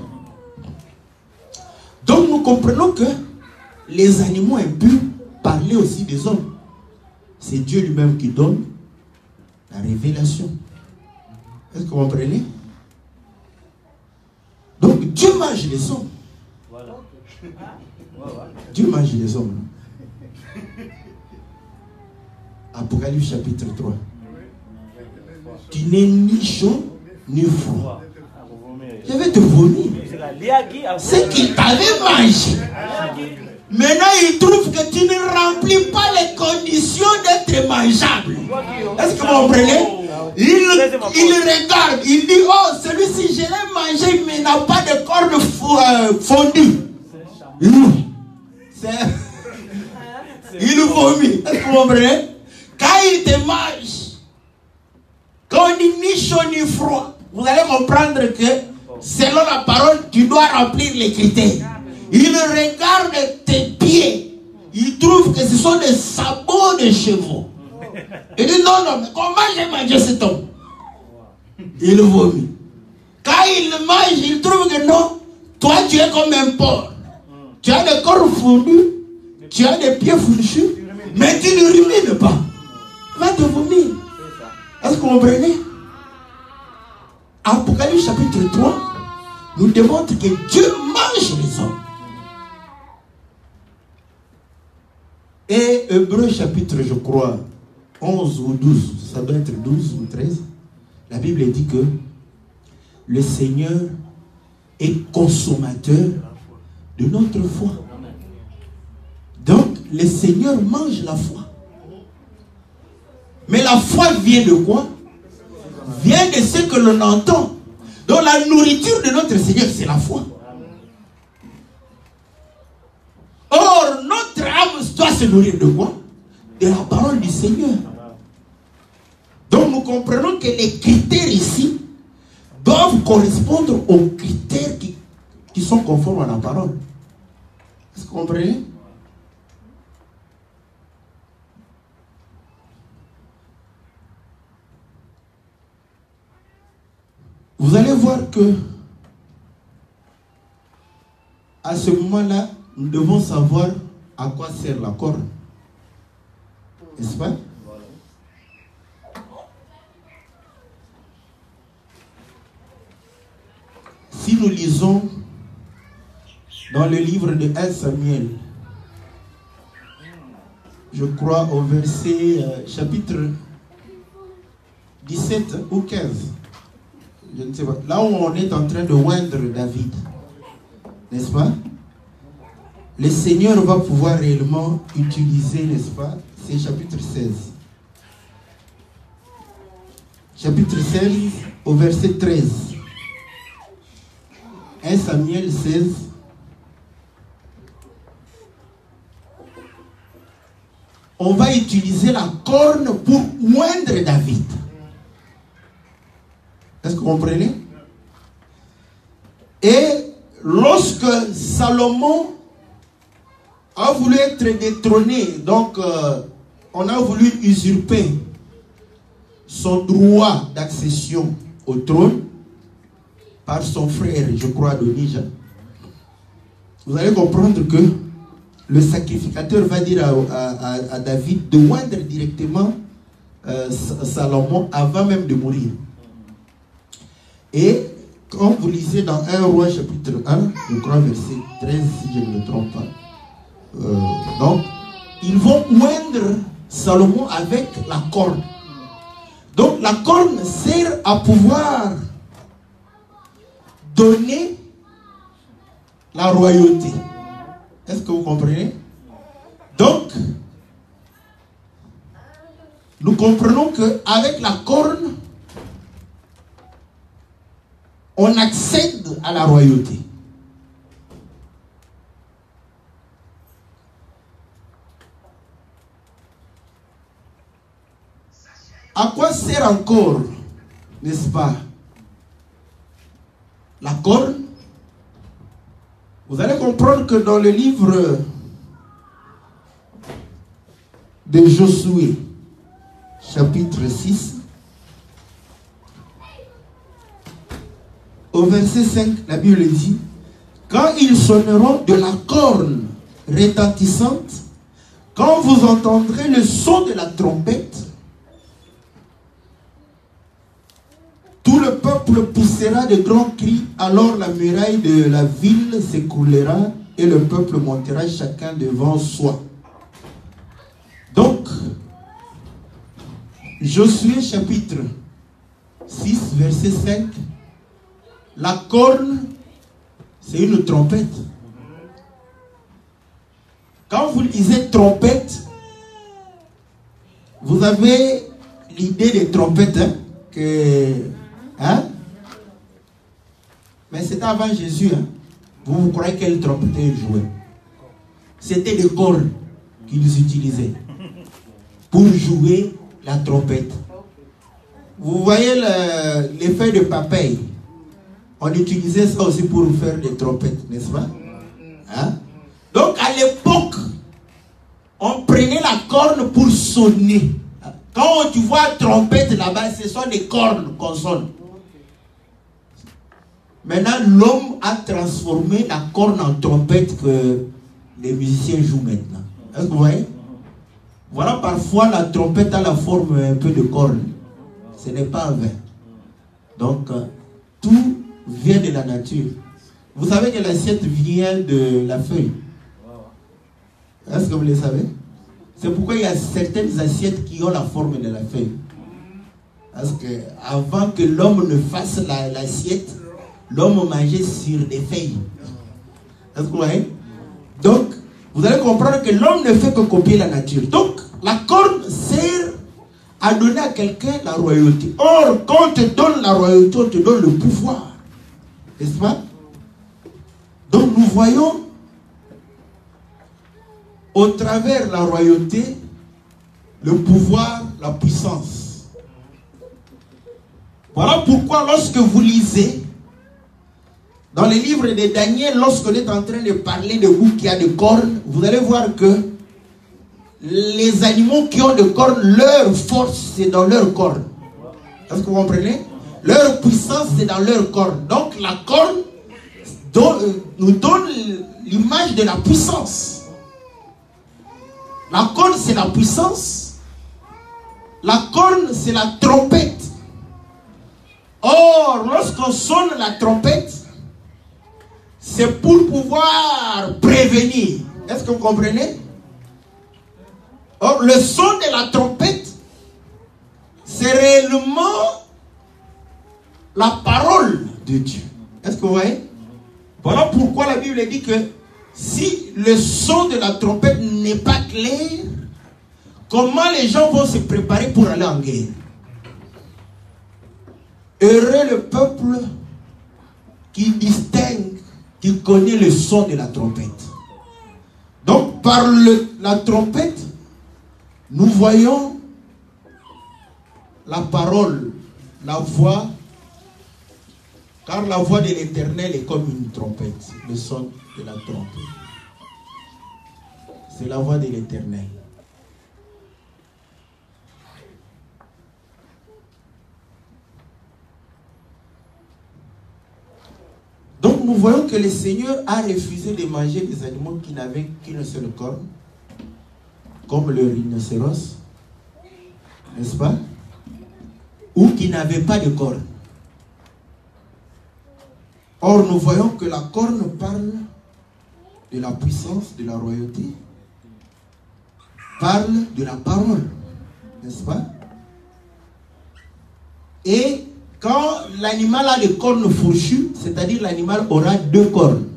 Speaker 1: Donc nous comprenons que les animaux impurs parlaient aussi des hommes. C'est Dieu lui-même qui donne la révélation. Est-ce que vous comprenez? Donc Dieu mange les hommes. Voilà. Dieu mange les hommes. Apocalypse chapitre 3. Tu n'es ni chaud ni froid. Je vais te vomir. C'est qu'il t'avait mangé. Maintenant, il trouve que tu ne remplis pas les conditions d'être mangeable. Est-ce que vous comprenez? Il regarde, il dit, oh, celui-ci, je l'ai mangé, mais n'a pas de corne fondue. Il vomit. Est-ce que vous comprenez? Quand il te mange, quand on dit ni chaud ni froid, vous allez comprendre que selon la parole, tu dois remplir les critères. Il regarde tes pieds. Il trouve que ce sont des sabots de chevaux. Il dit non, non, mais comment j'ai mangé cet homme? Il vomit. Quand il mange, il trouve que non, toi tu es comme un porc. Tu as le corps fondu, tu as des pieds fourchus, mais tu ne rumines pas. Va te vomir. Est-ce que vous comprenez? Apocalypse chapitre 3 nous démontre que Dieu mange les hommes. Et Hébreux chapitre, je crois, 11 ou 12, ça doit être 12 ou 13, la Bible dit que le Seigneur est consommateur de notre foi. Donc, le Seigneur mange la foi. Mais la foi vient de quoi? Vient de ce que l'on entend. Donc la nourriture de notre Seigneur, c'est la foi. Or, notre âme doit se nourrir de quoi? De la parole du Seigneur. nous comprenons que les critères ici doivent correspondre aux critères qui sont conformes à la parole. Est-ce que vous comprenez? Vous allez voir que à ce moment-là, nous devons savoir à quoi sert la corne. N'est-ce pas? Si nous lisons dans le livre de 1 Samuel, je crois au verset chapitre 17 ou 15, je ne sais pas, là où on est en train de oindre David, n'est-ce pas? Le Seigneur va pouvoir réellement utiliser, n'est-ce pas? C'est chapitre 16. Chapitre 16 au verset 13. 1 Samuel 16. On va utiliser la corne pour oindre David. Est-ce que vous comprenez? Et lorsque Salomon a voulu être détrôné, donc on a voulu usurper son droit d'accession au trône par son frère, je crois, Adonijah, vous allez comprendre que le sacrificateur va dire à David de oindre directement Salomon avant même de mourir. Et quand vous lisez dans 1 Roi chapitre 1, je crois verset 13, si je ne me trompe pas, donc ils vont oindre Salomon avec la corne. Donc la corne sert à pouvoir donner la royauté. Est-ce que vous comprenez? Donc, nous comprenons qu'avec la corne, on accède à la royauté. À quoi sert encore, n'est-ce pas, la corne? Vous allez comprendre que dans le livre de Josué, chapitre 6, au verset 5, la Bible dit: quand ils sonneront de la corne retentissante, quand vous entendrez le son de la trompette, tout le peuple poussera de grands cris, alors la muraille de la ville s'écroulera et le peuple montera chacun devant soi. Donc, Josué chapitre 6, verset 5, la corne, c'est une trompette. Quand vous lisez trompette, vous avez l'idée des trompettes, mais c'était avant Jésus. Vous croyez quelle trompette ils jouaient? C'était des cordes qu'ils utilisaient pour jouer la trompette. Vous voyez les feuilles de papaye. On utilisait ça aussi pour faire des trompettes, n'est-ce pas? Donc à l'époque, on prenait la corne pour sonner. Quand tu vois trompette là-bas, ce sont des cornes qu'on sonne. Maintenant, l'homme a transformé la corne en trompette que les musiciens jouent maintenant. Est-ce que vous voyez? Voilà, parfois la trompette a la forme un peu de corne. Ce n'est pas un vain. Donc, tout vient de la nature. Vous savez que l'assiette vient de la feuille. Est-ce que vous le savez? C'est pourquoi il y a certaines assiettes qui ont la forme de la feuille. Parce que avant que l'homme ne fasse l'assiette, l'homme mangeait sur des feuilles. Est-ce que vous voyez? Donc, vous allez comprendre que l'homme ne fait que copier la nature. Donc, la corne sert à donner à quelqu'un la royauté. Or, quand on te donne la royauté, on te donne le pouvoir. N'est-ce pas? Donc, nous voyons au travers la royauté, le pouvoir, la puissance. Voilà pourquoi lorsque vous lisez dans les livres de Daniel, lorsqu'on est en train de parler de bouc qui a des cornes, vous allez voir que les animaux qui ont des cornes, leur force c'est dans leurs cornes. Est-ce que vous comprenez? Leur puissance c'est dans leurs cornes. Donc la corne nous donne l'image de la puissance. La corne c'est la puissance. La corne c'est la trompette. Or, lorsqu'on sonne la trompette, c'est pour pouvoir prévenir. Est-ce que vous comprenez? Or, le son de la trompette, c'est réellement la parole de Dieu. Est-ce que vous voyez? Voilà pourquoi la Bible dit que si le son de la trompette n'est pas clair, comment les gens vont se préparer pour aller en guerre? Heureux le peuple qui distingue, qui connaît le son de la trompette. Donc par la trompette, nous voyons la parole, la voix, car la voix de l'Éternel est comme une trompette, le son de la trompette. C'est la voix de l'Éternel. Donc nous voyons que le Seigneur a refusé de manger des animaux qui n'avaient qu'une seule corne, comme le rhinocéros, n'est-ce pas? Ou qui n'avaient pas de corne. Or nous voyons que la corne parle de la puissance, de la royauté, parle de la parole, n'est-ce pas? Et quand l'animal a des cornes fourchues, c'est-à-dire l'animal aura deux cornes.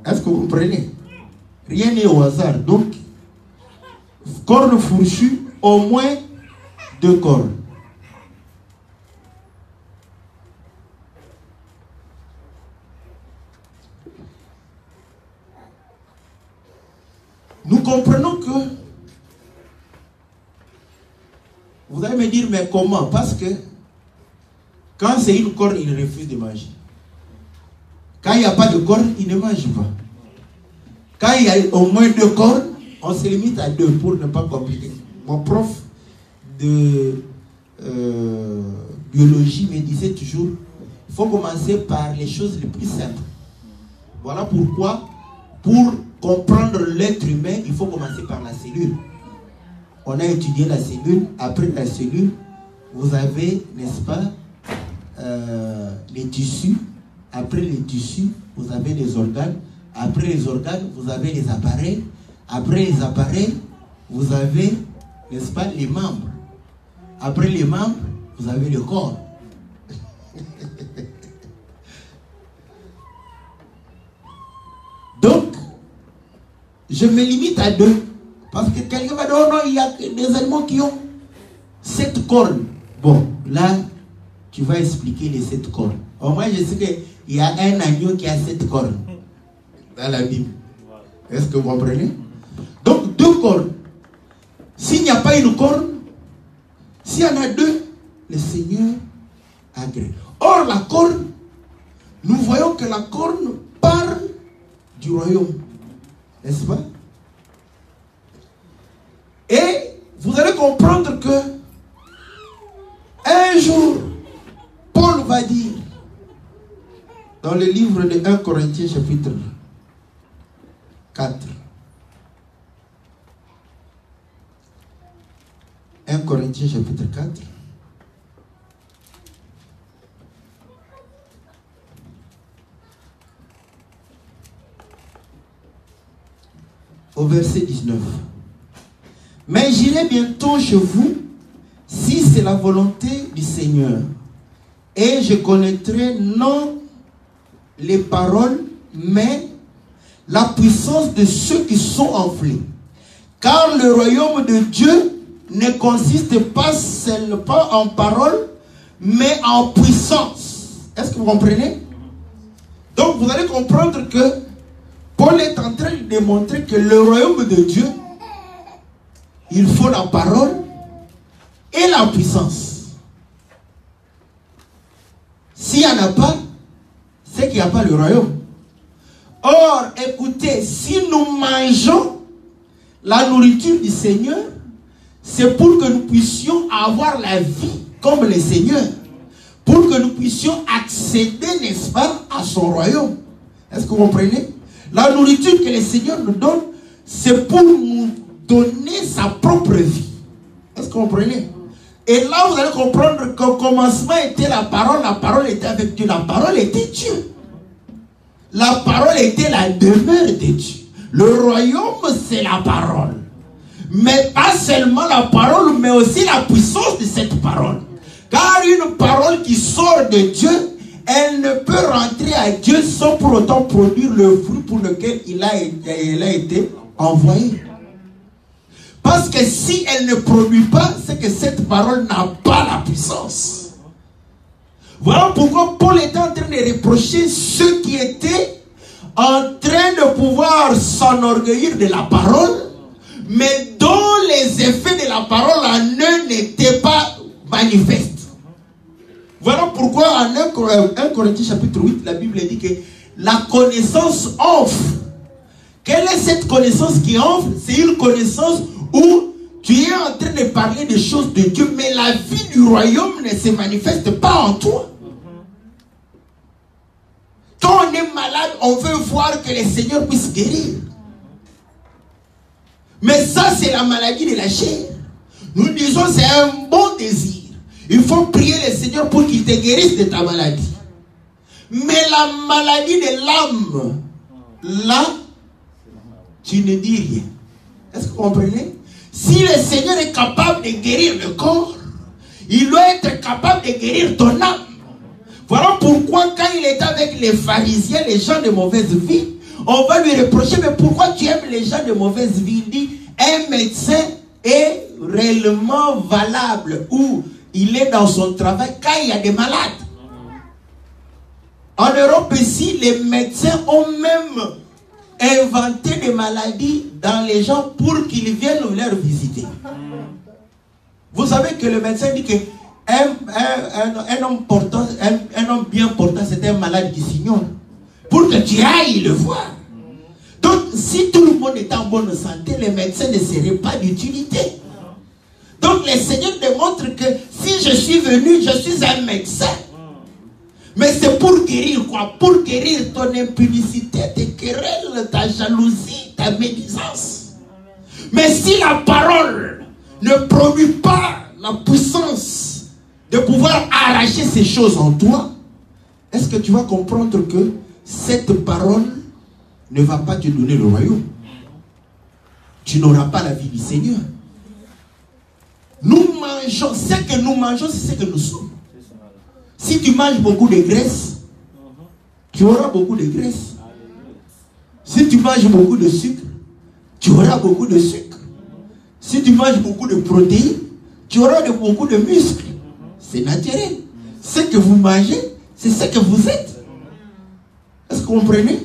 Speaker 1: Est-ce que vous comprenez? Rien n'est au hasard. Donc, cornes fourchues, au moins deux cornes. Nous comprenons que vous allez me dire, mais comment? Parce que quand c'est une corne, il refuse de manger. Quand il n'y a pas de corne, il ne mange pas. Quand il y a au moins deux cornes, on se limite à deux pour ne pas compliquer. Mon prof de biologie me disait toujours, il faut commencer par les choses les plus simples. Voilà pourquoi, pour comprendre l'être humain, il faut commencer par la cellule. On a étudié la cellule. Après la cellule, vous avez, n'est-ce pas, les tissus. Après les tissus, vous avez les organes. Après les organes, vous avez les appareils. Après les appareils, vous avez, n'est-ce pas, les membres. Après les membres, vous avez le corps. Donc, je me limite à deux. Parce que quelqu'un va dire, oh non, il y a des animaux qui ont 7 cornes. Bon, là, tu vas expliquer les 7 cornes. Au moins, je sais qu'il y a un agneau qui a 7 cornes dans la Bible. Est-ce que vous comprenez? Donc, 2 cornes. S'il n'y a pas une corne, s'il y en a 2, le Seigneur agrée. Or, la corne, nous voyons que la corne parle du royaume. N'est-ce pas? Et vous allez comprendre que un jour, Paul va dire dans le livre de 1 Corinthiens chapitre 4. 1 Corinthiens chapitre 4. Au verset 19. Mais j'irai bientôt chez vous, si c'est la volonté du Seigneur. Et je connaîtrai non les paroles, mais la puissance de ceux qui sont enflés. Car le royaume de Dieu ne consiste pas seulement en paroles, mais en puissance. Est-ce que vous comprenez? Donc vous allez comprendre que Paul est en train de démontrer que le royaume de Dieu, il faut la parole et la puissance. S'il n'y en a pas, c'est qu'il n'y a pas le royaume. Or, écoutez, si nous mangeons la nourriture du Seigneur, c'est pour que nous puissions avoir la vie comme le Seigneur. Pour que nous puissions accéder, n'est-ce pas, à son royaume. Est-ce que vous comprenez? La nourriture que le Seigneur nous donne, c'est pour nous donner sa propre vie. Est-ce que vous comprenez? Et là, vous allez comprendre qu'au commencement était la parole était avec Dieu, la parole était Dieu. La parole était la demeure de Dieu. Le royaume, c'est la parole. Mais pas seulement la parole, mais aussi la puissance de cette parole. Car une parole qui sort de Dieu, elle ne peut rentrer à Dieu sans pour autant produire le fruit pour lequel il a été envoyé. Parce que si elle ne produit pas, c'est que cette parole n'a pas la puissance. Voilà pourquoi Paul était en train de reprocher ceux qui étaient en train de pouvoir s'enorgueillir de la parole, mais dont les effets de la parole en eux n'étaient pas manifestes. Voilà pourquoi en 1 Corinthiens chapitre 8, la Bible dit que la connaissance enfle. Quelle est cette connaissance qui enfle? C'est une connaissance où tu es en train de parler des choses de Dieu, mais la vie du royaume ne se manifeste pas en toi. Quand on est malade, on veut voir que le Seigneur puisse guérir. Mais ça, c'est la maladie de la chair. Nous disons c'est un bon désir. Il faut prier le Seigneur pour qu'il te guérisse de ta maladie. Mais la maladie de l'âme, là, tu ne dis rien. Est-ce que vous comprenez? Si le Seigneur est capable de guérir le corps, il doit être capable de guérir ton âme. Voilà pourquoi quand il est avec les pharisiens, les gens de mauvaise vie, on va lui reprocher, mais pourquoi tu aimes les gens de mauvaise vie? Il dit, un médecin est réellement valable ou il est dans son travail quand il y a des malades. En Europe ici, les médecins ont même inventé des maladies dans les gens pour qu'ils viennent leur visiter. Vous savez que le médecin dit que un homme bien portant, c'est un malade qui s'ignore. Pour que tu ailles le voir. Donc, si tout le monde est en bonne santé, les médecins ne seraient pas d'utilité. Donc, le Seigneur démontre que si je suis venu, je suis un médecin. Mais c'est pour guérir quoi? Pour guérir ton impudicité, tes querelles, ta jalousie, ta médisance. Mais si la parole ne produit pas la puissance de pouvoir arracher ces choses en toi, est-ce que tu vas comprendre que cette parole ne va pas te donner le royaume? Tu n'auras pas la vie du Seigneur. Nous mangeons, ce que nous mangeons, c'est ce que nous sommes. Si tu manges beaucoup de graisse, tu auras beaucoup de graisse. Si tu manges beaucoup de sucre, tu auras beaucoup de sucre. Si tu manges beaucoup de protéines, tu auras beaucoup de muscles. C'est naturel. Ce que vous mangez, c'est ce que vous êtes. Est-ce que vous comprenez?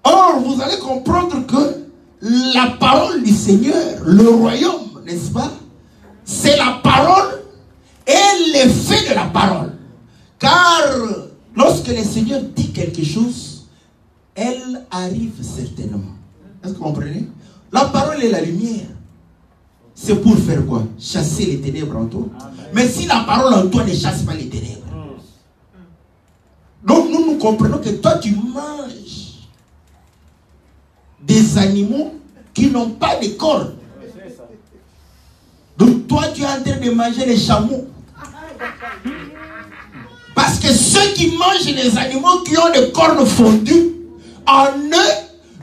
Speaker 1: Or, vous allez comprendre que la parole du Seigneur, le royaume, n'est-ce pas? C'est la parole et l'effet de la parole. Car lorsque le Seigneur dit quelque chose, elle arrive certainement. Est-ce que vous comprenez? La parole est la lumière. C'est pour faire quoi? Chasser les ténèbres en toi. Mais si la parole en toi ne chasse pas les ténèbres. Donc nous comprenons que toi tu manges des animaux qui n'ont pas de corps. Donc toi tu es en train de manger les chameaux. Parce que ceux qui mangent les animaux qui ont des cornes fondues, en eux,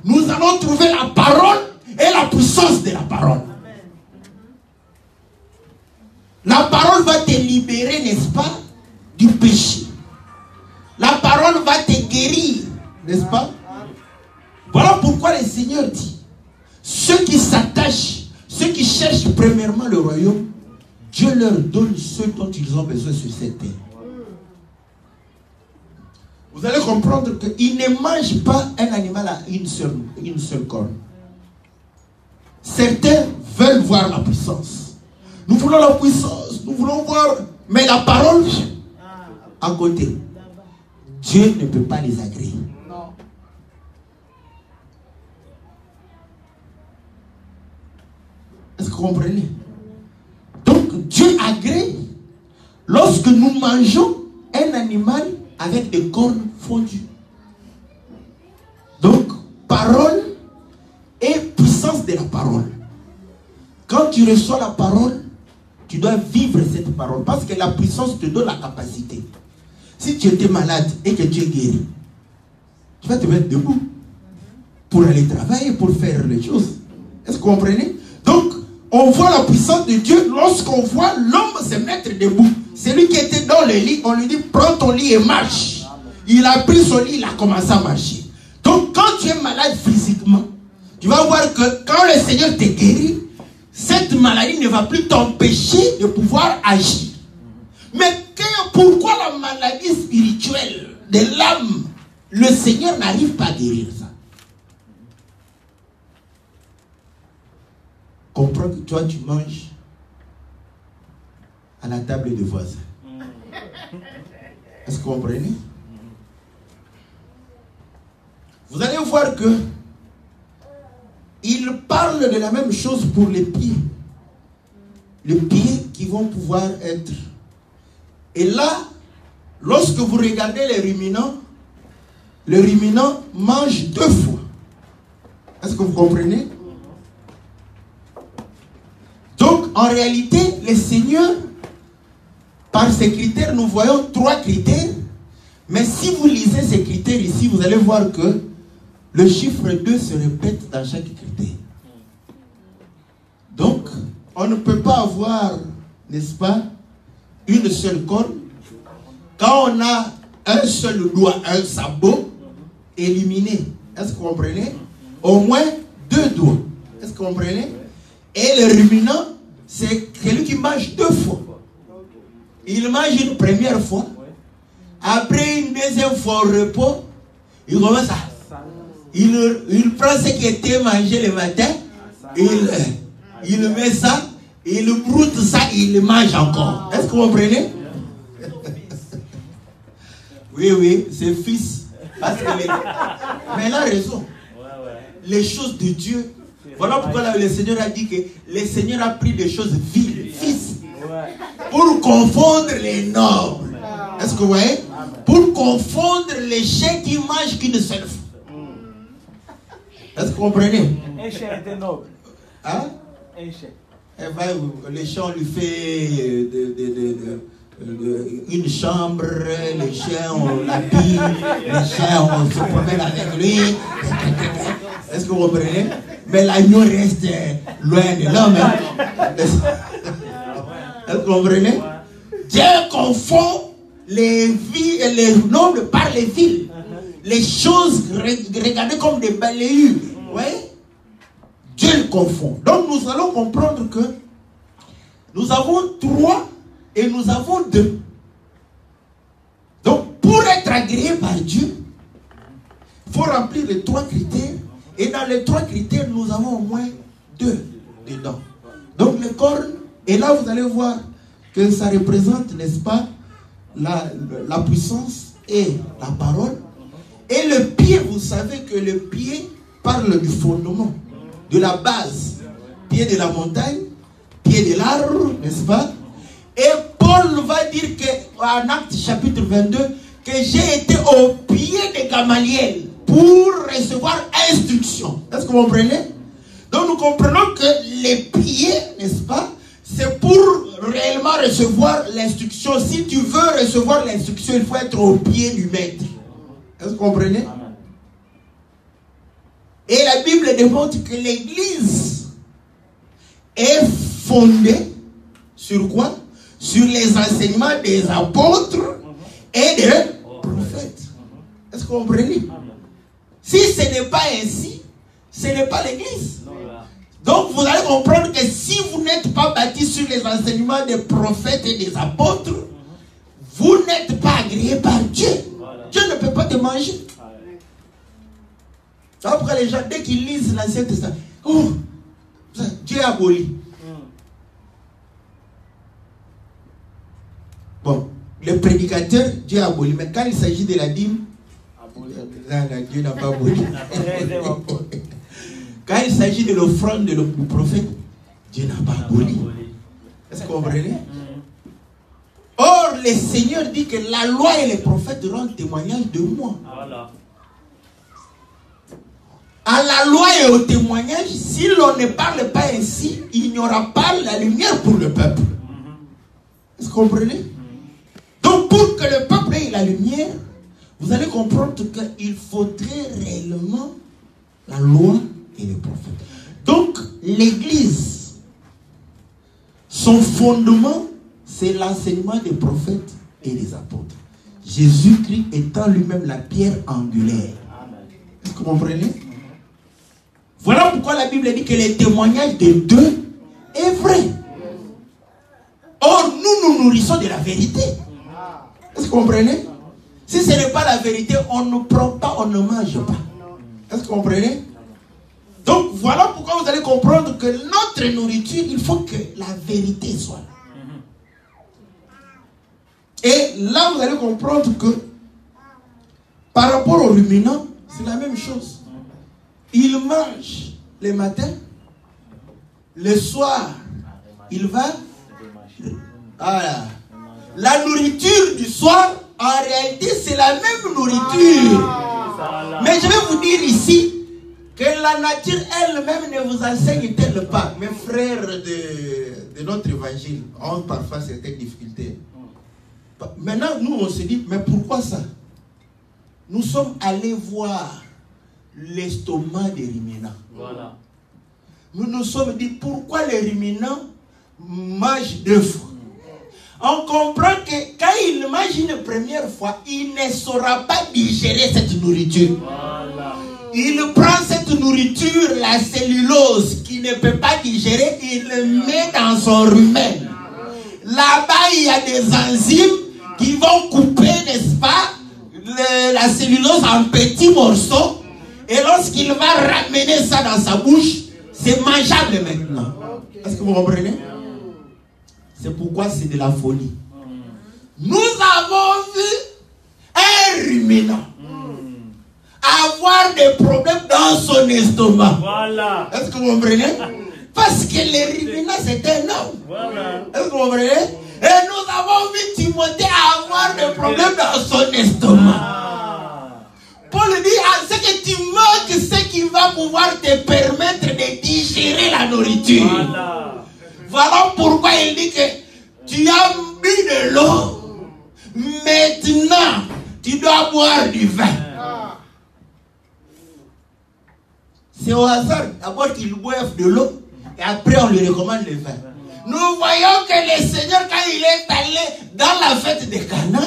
Speaker 1: nous allons trouver la parole et la puissance de la parole. La parole va te libérer, n'est-ce pas, du péché. La parole va te guérir, n'est-ce pas? Voilà pourquoi le Seigneur dit, ceux qui s'attachent, ceux qui cherchent premièrement le royaume, Dieu leur donne ce dont ils ont besoin sur cette terre. Vous allez comprendre qu'ils ne mangent pas un animal à une seule corne. Certains veulent voir la puissance. Nous voulons la puissance, nous voulons voir, mais la parole, à côté, Dieu ne peut pas les agréer.
Speaker 3: Non.
Speaker 1: Est-ce que vous comprenez? Donc Dieu agrée lorsque nous mangeons un animal avec des cornes fondues. Donc, parole et puissance de la parole. Quand tu reçois la parole, tu dois vivre cette parole. Parce que la puissance te donne la capacité. Si tu étais malade et que tu es guéri, tu vas te mettre debout pour aller travailler, pour faire les choses. Est-ce que vous comprenez? Donc, on voit la puissance de Dieu lorsqu'on voit l'homme se mettre debout. Celui qui était dans le lit, on lui dit prends ton lit et marche. Il a pris son lit, il a commencé à marcher. Donc quand tu es malade physiquement, tu vas voir que quand le Seigneur te guérit, cette maladie ne va plus t'empêcher de pouvoir agir. Mais pourquoi la maladie spirituelle de l'âme, le Seigneur n'arrive pas à guérir ça? Comprends que toi tu manges à la table des voisins. Est-ce que vous comprenez? Vous allez voir que il parle de la même chose pour les pieds. Les pieds qui vont pouvoir être. Et là, lorsque vous regardez les ruminants, le ruminant mange 2 fois. Est-ce que vous comprenez? Donc, en réalité, le Seigneur, par ces critères, nous voyons 3 critères. Mais si vous lisez ces critères ici, vous allez voir que le chiffre 2 se répète dans chaque critère. Donc, on ne peut pas avoir, n'est-ce pas, une seule corne. Quand on a un seul doigt, un sabot, éliminé. Est-ce que vous comprenez? Au moins 2 doigts. Est-ce que vous comprenez? Et le ruminant, c'est celui qui mange 2 fois. Il mange une première fois. Après une deuxième fois au repos, il commence à... Il prend ce qui était mangé le matin, il met ça, il broute ça, il le mange encore. Est-ce que vous comprenez? Oui, c'est fils. Parce que mais il a raison. Les choses de Dieu. Voilà pourquoi le Seigneur a dit que le Seigneur a pris des choses viles, fils, pour confondre les nobles. Est-ce que vous voyez? Pour confondre les chiens qui mangent qu'une seule fois. Est-ce que vous comprenez?
Speaker 3: Un chien était noble.
Speaker 1: Hein?
Speaker 3: Un chien.
Speaker 1: Eh ben, les chiens, on lui fait une chambre, les chiens, on l'habille, les chiens, on se promène avec lui. Est-ce que vous comprenez? Mais l'agneau reste loin de l'homme. Est-ce que vous comprenez? Dieu confond les vies et les nobles par les villes. Les choses regardées comme des balayures. Ouais? Dieu le confond. Donc nous allons comprendre que nous avons 3 et nous avons 2. Donc pour être agréé par Dieu, il faut remplir les 3 critères. Et dans les 3 critères, nous avons au moins 2 dedans. Donc les cornes, et là vous allez voir que ça représente, n'est-ce pas, la puissance et la parole. Et le pied, vous savez que le pied parle du fondement, de la base. Pied de la montagne, pied de l'arbre, n'est-ce pas? Et Paul va dire qu'en Actes chapitre 22, que j'ai été au pied de Gamaliel pour recevoir instruction. Est-ce que vous comprenez? Donc nous comprenons que les pieds, n'est-ce pas, c'est pour réellement recevoir l'instruction. Si tu veux recevoir l'instruction, il faut être au pied du maître. Est-ce que vous comprenez? Amen. Et la Bible démontre que l'Église est fondée sur quoi? Sur les enseignements des apôtres et des prophètes. Est-ce que vous comprenez? Si ce n'est pas ainsi, ce n'est pas l'Église. Donc vous allez comprendre que si vous n'êtes pas bâti sur les enseignements des prophètes et des apôtres, vous n'êtes pas agréé par Dieu. Dieu ne peut pas te manger. Après les gens, dès qu'ils lisent l'Ancien Testament, oh, Dieu est aboli. Bon, le prédicateur, Dieu a aboli. Mais quand il s'agit de la dîme, Dieu n'a pas aboli. Quand il s'agit de l'offrande du prophète, Dieu n'a pas aboli. Est-ce que vous comprenez? Or, le Seigneur dit que la loi et les prophètes rendent témoignage de moi.
Speaker 2: Voilà.
Speaker 1: À la loi et au témoignage, si l'on ne parle pas ainsi, il n'y aura pas la lumière pour le peuple. Est-ce que vous comprenez? Donc, pour que le peuple ait la lumière, vous allez comprendre qu'il faudrait réellement la loi et les prophètes. Donc, l'Église, son fondement, c'est l'enseignement des prophètes et des apôtres. Jésus-Christ étant lui-même la pierre angulaire. Est-ce que vous comprenez? Voilà pourquoi la Bible dit que le témoignage de deux est vrai. Or, nous nourrissons de la vérité. Est-ce que vous comprenez? Si ce n'est pas la vérité, on ne prend pas, on ne mange pas. Est-ce que vous comprenez? Donc, voilà pourquoi vous allez comprendre que notre nourriture, il faut que la vérité soit là. Et là, vous allez comprendre que par rapport aux ruminants, c'est la même chose. Il mange le matin, le soir, il va. Voilà. La nourriture du soir, en réalité, c'est la même nourriture. Mais je vais vous dire ici que la nature elle-même ne vous enseigne-t-elle pas. Mes frères de notre évangile ont parfois certaines difficultés. Maintenant, nous, on se dit, mais pourquoi ça? Nous sommes allés voir l'estomac des ruminants. Voilà. Nous nous sommes dit, pourquoi les ruminants mangent deux fois? On comprend que quand il mange une première fois, il ne saura pas digérer cette nourriture. Voilà. Il prend cette nourriture, la cellulose, qu'il ne peut pas digérer, il le met dans son rumen. Là-bas, il y a des enzymes qui vont couper, n'est-ce pas, la cellulose en petits morceaux. Et lorsqu'il va ramener ça dans sa bouche, c'est mangeable maintenant. Est-ce que vous comprenez? C'est pourquoi c'est de la folie. Nous avons vu un ruminant avoir des problèmes dans son estomac. Voilà. Est-ce que vous comprenez? Parce que le ruminant c'est un homme. Voilà. Est-ce que vous comprenez? Et nous avons vu Timothée avoir des problèmes dans son estomac. Paul dit, ce que tu manques, c'est qui va pouvoir te permettre de digérer la nourriture. Voilà. Voilà pourquoi il dit que tu as bu de l'eau. Maintenant, tu dois boire du vin. C'est au hasard. D'abord qu'il boive de l'eau et après on lui recommande le vin. Nous voyons que le Seigneur, quand il est allé dans la fête de Cana,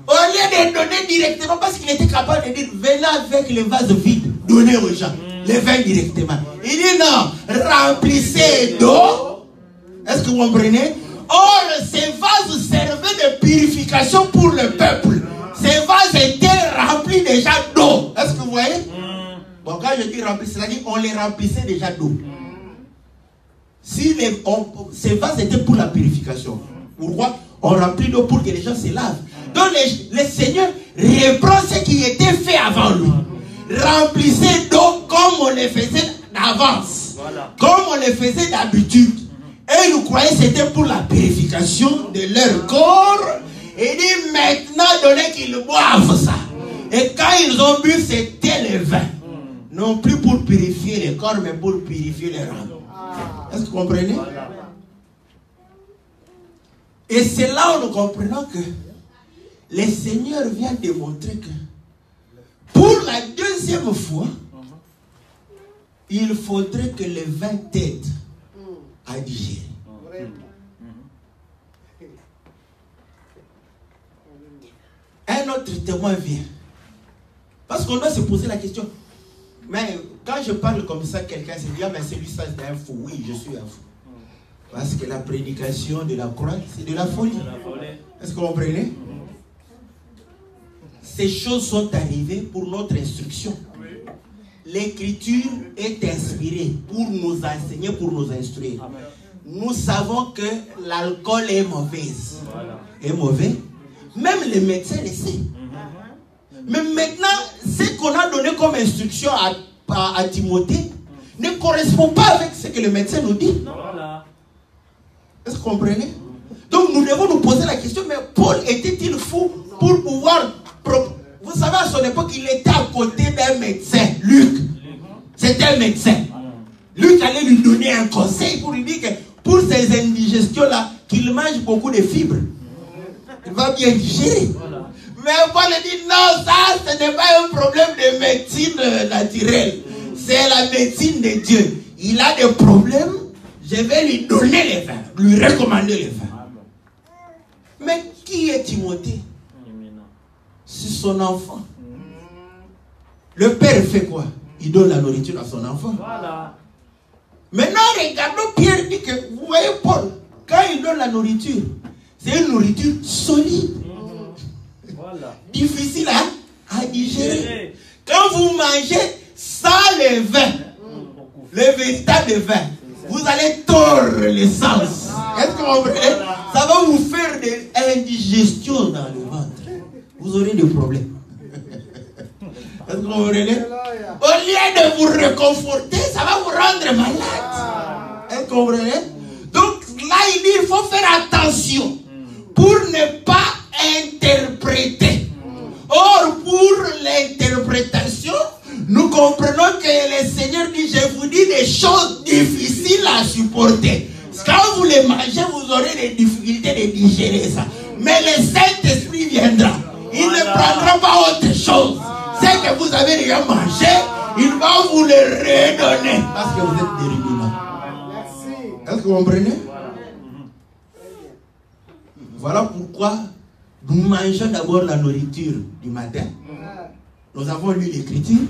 Speaker 1: au lieu de donner directement, parce qu'il était capable de dire, venez avec le vase vide, donnez aux gens le vin directement. Il dit non, remplissez d'eau. Est-ce que vous comprenez? Or, ces vases servaient de purification pour le peuple. Ces vases étaient remplis déjà d'eau. Est-ce que vous voyez? Bon, quand je dis remplis, c'est-à-dire on les remplissait déjà d'eau. Si ces vases étaient pour la purification. Pourquoi? On remplit d'eau pour que les gens se lavent. Donc le Seigneur reprend ce qui était fait avant lui. Remplissez d'eau comme on le faisait d'avance. Voilà. Comme on le faisait d'habitude. Et nous croyaient que c'était pour la purification de leur corps. Et dit maintenant, donnez qu'ils boivent ça. Et quand ils ont bu, c'était le vin. Non plus pour purifier le corps, mais pour purifier les reins. Est-ce que vous comprenez? Et c'est là où nous comprenons que le Seigneur vient démontrer que pour la deuxième fois, il faudrait que le vin t'aide à digérer. Un autre témoin vient. Parce qu'on doit se poser la question. Mais quand je parle comme ça, quelqu'un se dit, ah mais celui ça c'est un fou. Oui, je suis un fou. Parce que la prédication de la croix, c'est de la folie. Est-ce que vous comprenez? Ces choses sont arrivées pour notre instruction. L'écriture est inspirée pour nous enseigner, pour nous instruire. Nous savons que l'alcool est mauvaise. Est mauvais. Même les médecins le savent. Mais maintenant, ce qu'on a donné comme instruction à Timothée ne correspond pas avec ce que le médecin nous dit.
Speaker 2: Voilà.
Speaker 1: Est-ce que vous comprenez? Donc nous devons nous poser la question, mais Paul était-il fou pour pouvoir... Vous savez, à son époque, il était à côté d'un médecin, Luc. C'était un médecin. Luc allait lui donner un conseil pour lui dire que pour ces indigestions-là, qu'il mange beaucoup de fibres. Il va bien digérer. Mais Paul dit non, ça, ce n'est pas un problème de médecine naturelle. C'est la médecine de Dieu. Il a des problèmes, je vais lui donner les vins, lui recommander les vins. Mais qui est Timothée? C'est son enfant. Le père fait quoi? Il donne la nourriture à son enfant.
Speaker 2: Voilà.
Speaker 1: Maintenant, regardons, Pierre dit que, vous voyez Paul, quand il donne la nourriture, c'est une nourriture solide.
Speaker 2: Voilà.
Speaker 1: Difficile à digérer. Quand vous mangez sans le vin, le véritable vin, vous allez tordre les sens. Est-ce que vous comprenez? Ça va vous faire des indigestions dans le ventre. Vous aurez des problèmes. Est-ce que vous comprenez? Au lieu de vous réconforter, ça va vous rendre malade. Est-ce que vous comprenez? Donc là, il dit il faut faire attention pour ne pas interpréter. Or, pour l'interprétation, nous comprenons que le Seigneur dit, je vous dis des choses difficiles à supporter. Quand vous les mangez, vous aurez des difficultés de digérer ça. Mais le Saint-Esprit viendra. Il ne prendra pas autre chose. C'est que vous avez déjà mangé, il va vous le redonner. Parce que vous êtes des ruminants. Est-ce que vous comprenez? Voilà pourquoi nous mangeons d'abord la nourriture du matin. Nous avons lu l'écriture.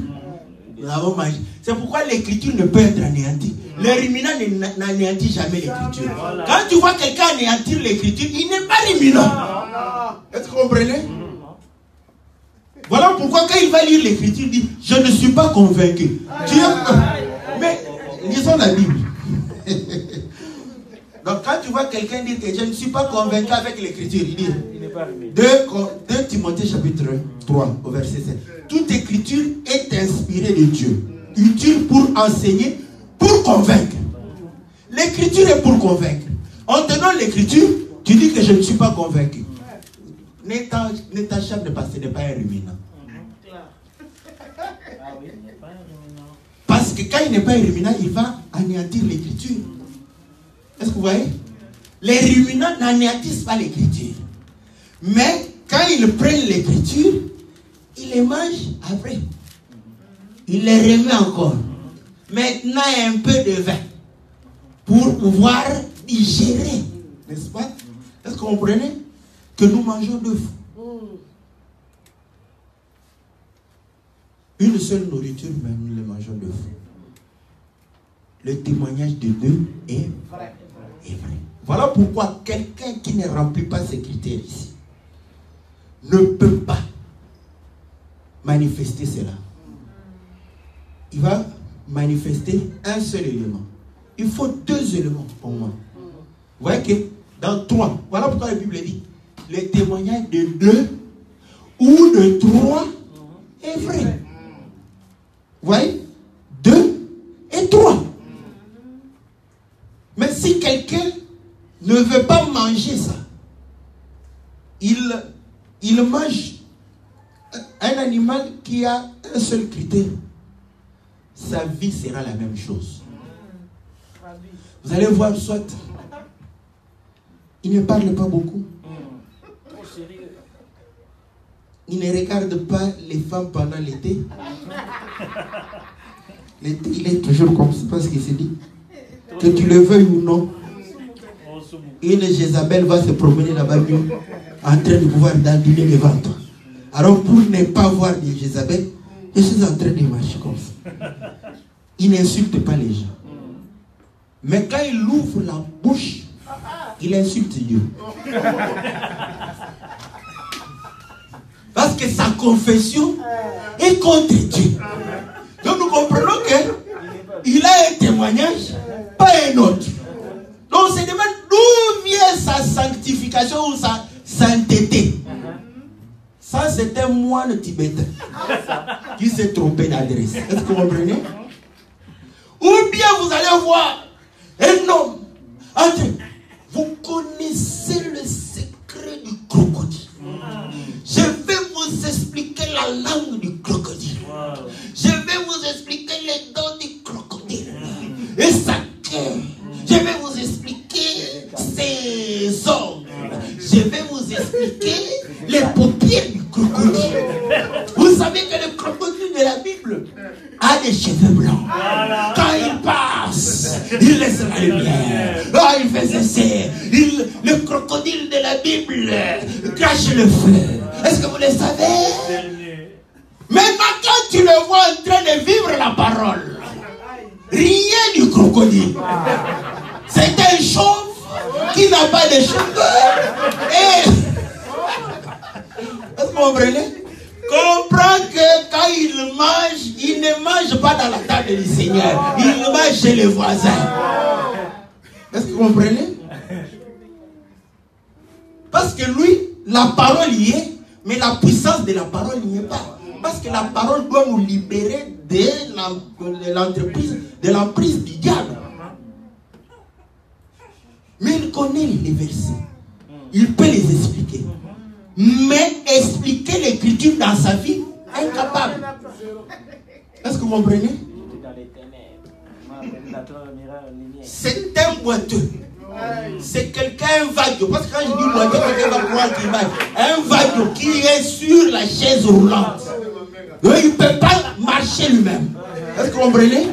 Speaker 1: Nous avons mangé. C'est pourquoi l'écriture ne peut être anéantie. Le ruminant n'anéantit jamais l'écriture. Quand tu vois quelqu'un anéantir l'écriture, il n'est pas ruminant. Est-ce que vous comprenez? Voilà pourquoi quand il va lire l'écriture, il dit, je ne suis pas convaincu. Mais lisons la Bible. Donc quand tu vois quelqu'un dire que je ne suis pas convaincu avec l'écriture, il dit 2 Timothée chapitre 3 au verset 7. Toute écriture est inspirée de Dieu, utile pour enseigner, pour convaincre. L'écriture est pour convaincre. En te donnant l'écriture, tu dis que je ne suis pas convaincu. Ne t'acharne pas, ce n'est pas un ruminant. Parce que quand il n'est pas un ruminant, il va anéantir l'écriture. Est-ce que vous voyez? Les ruminants n'anéantissent pas l'écriture. Mais quand ils prennent l'écriture, ils les mangent après. Ils les remettent encore. Maintenant, un peu de vin pour pouvoir digérer. N'est-ce pas? Est-ce que vous comprenez? Que nous mangeons d'œufs. Une seule nourriture, mais nous les mangeons d'œufs. Le témoignage de Dieu est vrai. Voilà pourquoi quelqu'un qui ne remplit pas ces critères ici ne peut pas manifester cela. Il va manifester un seul élément. Il faut 2 éléments au moins. Vous voyez que dans 3, voilà pourquoi la Bible dit le témoignage de 2 ou de 3 est vrai. Vous voyez? 2 et 3. Mais si quelqu'un ne veut pas manger ça, il mange un animal qui a un seul critère. Sa vie sera la même chose. Vous allez voir, soit il ne parle pas beaucoup. Il ne regarde pas les femmes pendant l'été. Il est toujours comme ça parce qu'il se dit que tu le veuilles ou non. Une Jézabel va se promener là-bas en train de pouvoir dandiner le ventre. Alors pour ne pas voir des Jézabel, je suis en train de marcher comme ça. Il n'insulte pas les gens. Mais quand il ouvre la bouche, il insulte Dieu. Parce que sa confession est contre Dieu. Donc nous comprenons qu'il a un témoignage, pas un autre. Donc on se demande d'où vient sa sanctification ou sa sainteté. Ça, c'est un moine tibétain qui s'est trompé d'adresse. Est-ce que vous comprenez? Ou bien vous allez voir un homme. Vous connaissez le secret du crocodile. Je vais vous expliquer la langue du crocodile. Je vais vous expliquer les dents du crocodile. Et sa queue. Je vais vous expliquer ses ongles. Je vais vous expliquer les paupières du crocodile. Vous savez que le crocodile de la Bible a des cheveux blancs. Quand il passe, il laisse la lumière. Il fait cesser. Le crocodile de la Bible crache le feu. Est-ce que vous le savez? Maintenant, quand tu le vois en train de vivre la parole, rien du crocodile. C'est un chauve qui n'a pas de cheveux. Et est-ce que vous comprenez? Comprends que quand il mange, il ne mange pas dans la table du Seigneur. Il mange chez les voisins. Est-ce que vous comprenez? Parce que lui, la parole y est, mais la puissance de la parole n'y est pas. Parce que la parole doit nous libérer de l'emprise du diable. Mais il connaît les versets. Il peut les expliquer. Mais expliquer l'écriture dans sa vie, incapable. Est-ce que vous comprenez? C'est un boiteux. C'est quelqu'un vague. Parce que quand je dis boiteux, quelqu'un va croire qu'il vague. Un vague qui est sur la chaise roulante. Donc, il ne peut pas marcher lui-même. Est-ce que vous comprenez?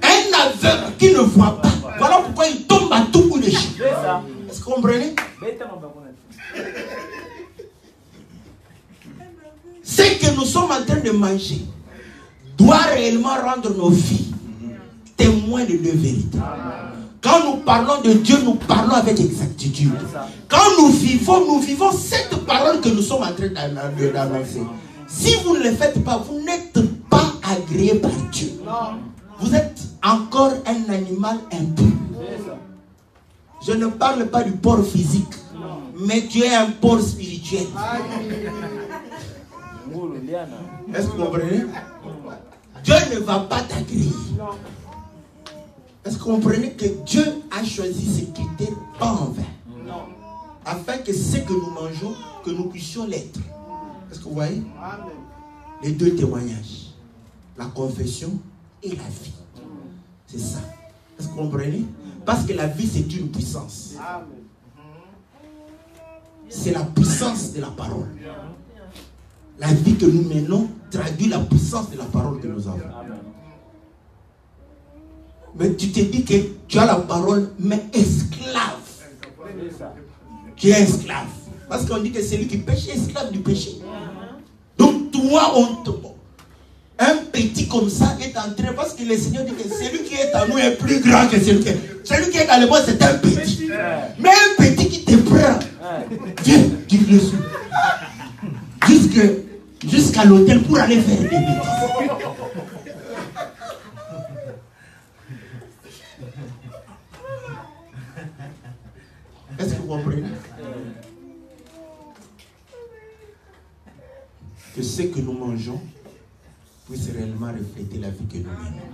Speaker 1: Un aveugle qui ne voit pas. Voilà pourquoi il tombe à tout bout de champ. Est-ce que vous comprenez? Ce que nous sommes en train de manger doit réellement rendre nos vies témoins de deux vérités. Quand nous parlons de Dieu, nous parlons avec exactitude. Quand nous vivons cette parole que nous sommes en train d'annoncer. Si vous ne le faites pas, vous n'êtes pas agréé par Dieu. Vous êtes encore un animal impur. Je ne parle pas du porc physique, mais tu es un porc spirituel. Est-ce que vous comprenez? Dieu ne va pas t'agréer. Est-ce que vous comprenez que Dieu a choisi ces critères pas en vain? Afin que ce que nous mangeons, que nous puissions l'être. Est-ce que vous voyez? Les deux témoignages. La confession et la vie. C'est ça. Est-ce que vous comprenez? Parce que la vie, c'est une puissance. C'est la puissance de la parole. La vie que nous menons traduit la puissance de la parole que nous avons. Mais tu te dis que tu as la parole, mais esclave. Tu es esclave. Parce qu'on dit que celui qui pêche est esclave du péché. Donc toi, un petit comme ça est en train, parce que le Seigneur dit que celui qui est en nous est plus grand que celui qui est dans le monde, c'est un petit. Mais un petit qui te prend, viens, tu le suis. Jusqu'à l'hôtel pour aller faire des bêtises. Est-ce que vous comprenez? Que ce que nous mangeons puisse réellement refléter la vie que nous menons.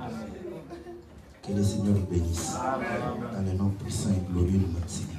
Speaker 1: Que le Seigneur bénisse. Dans le nom puissant et glorieux de notre Seigneur.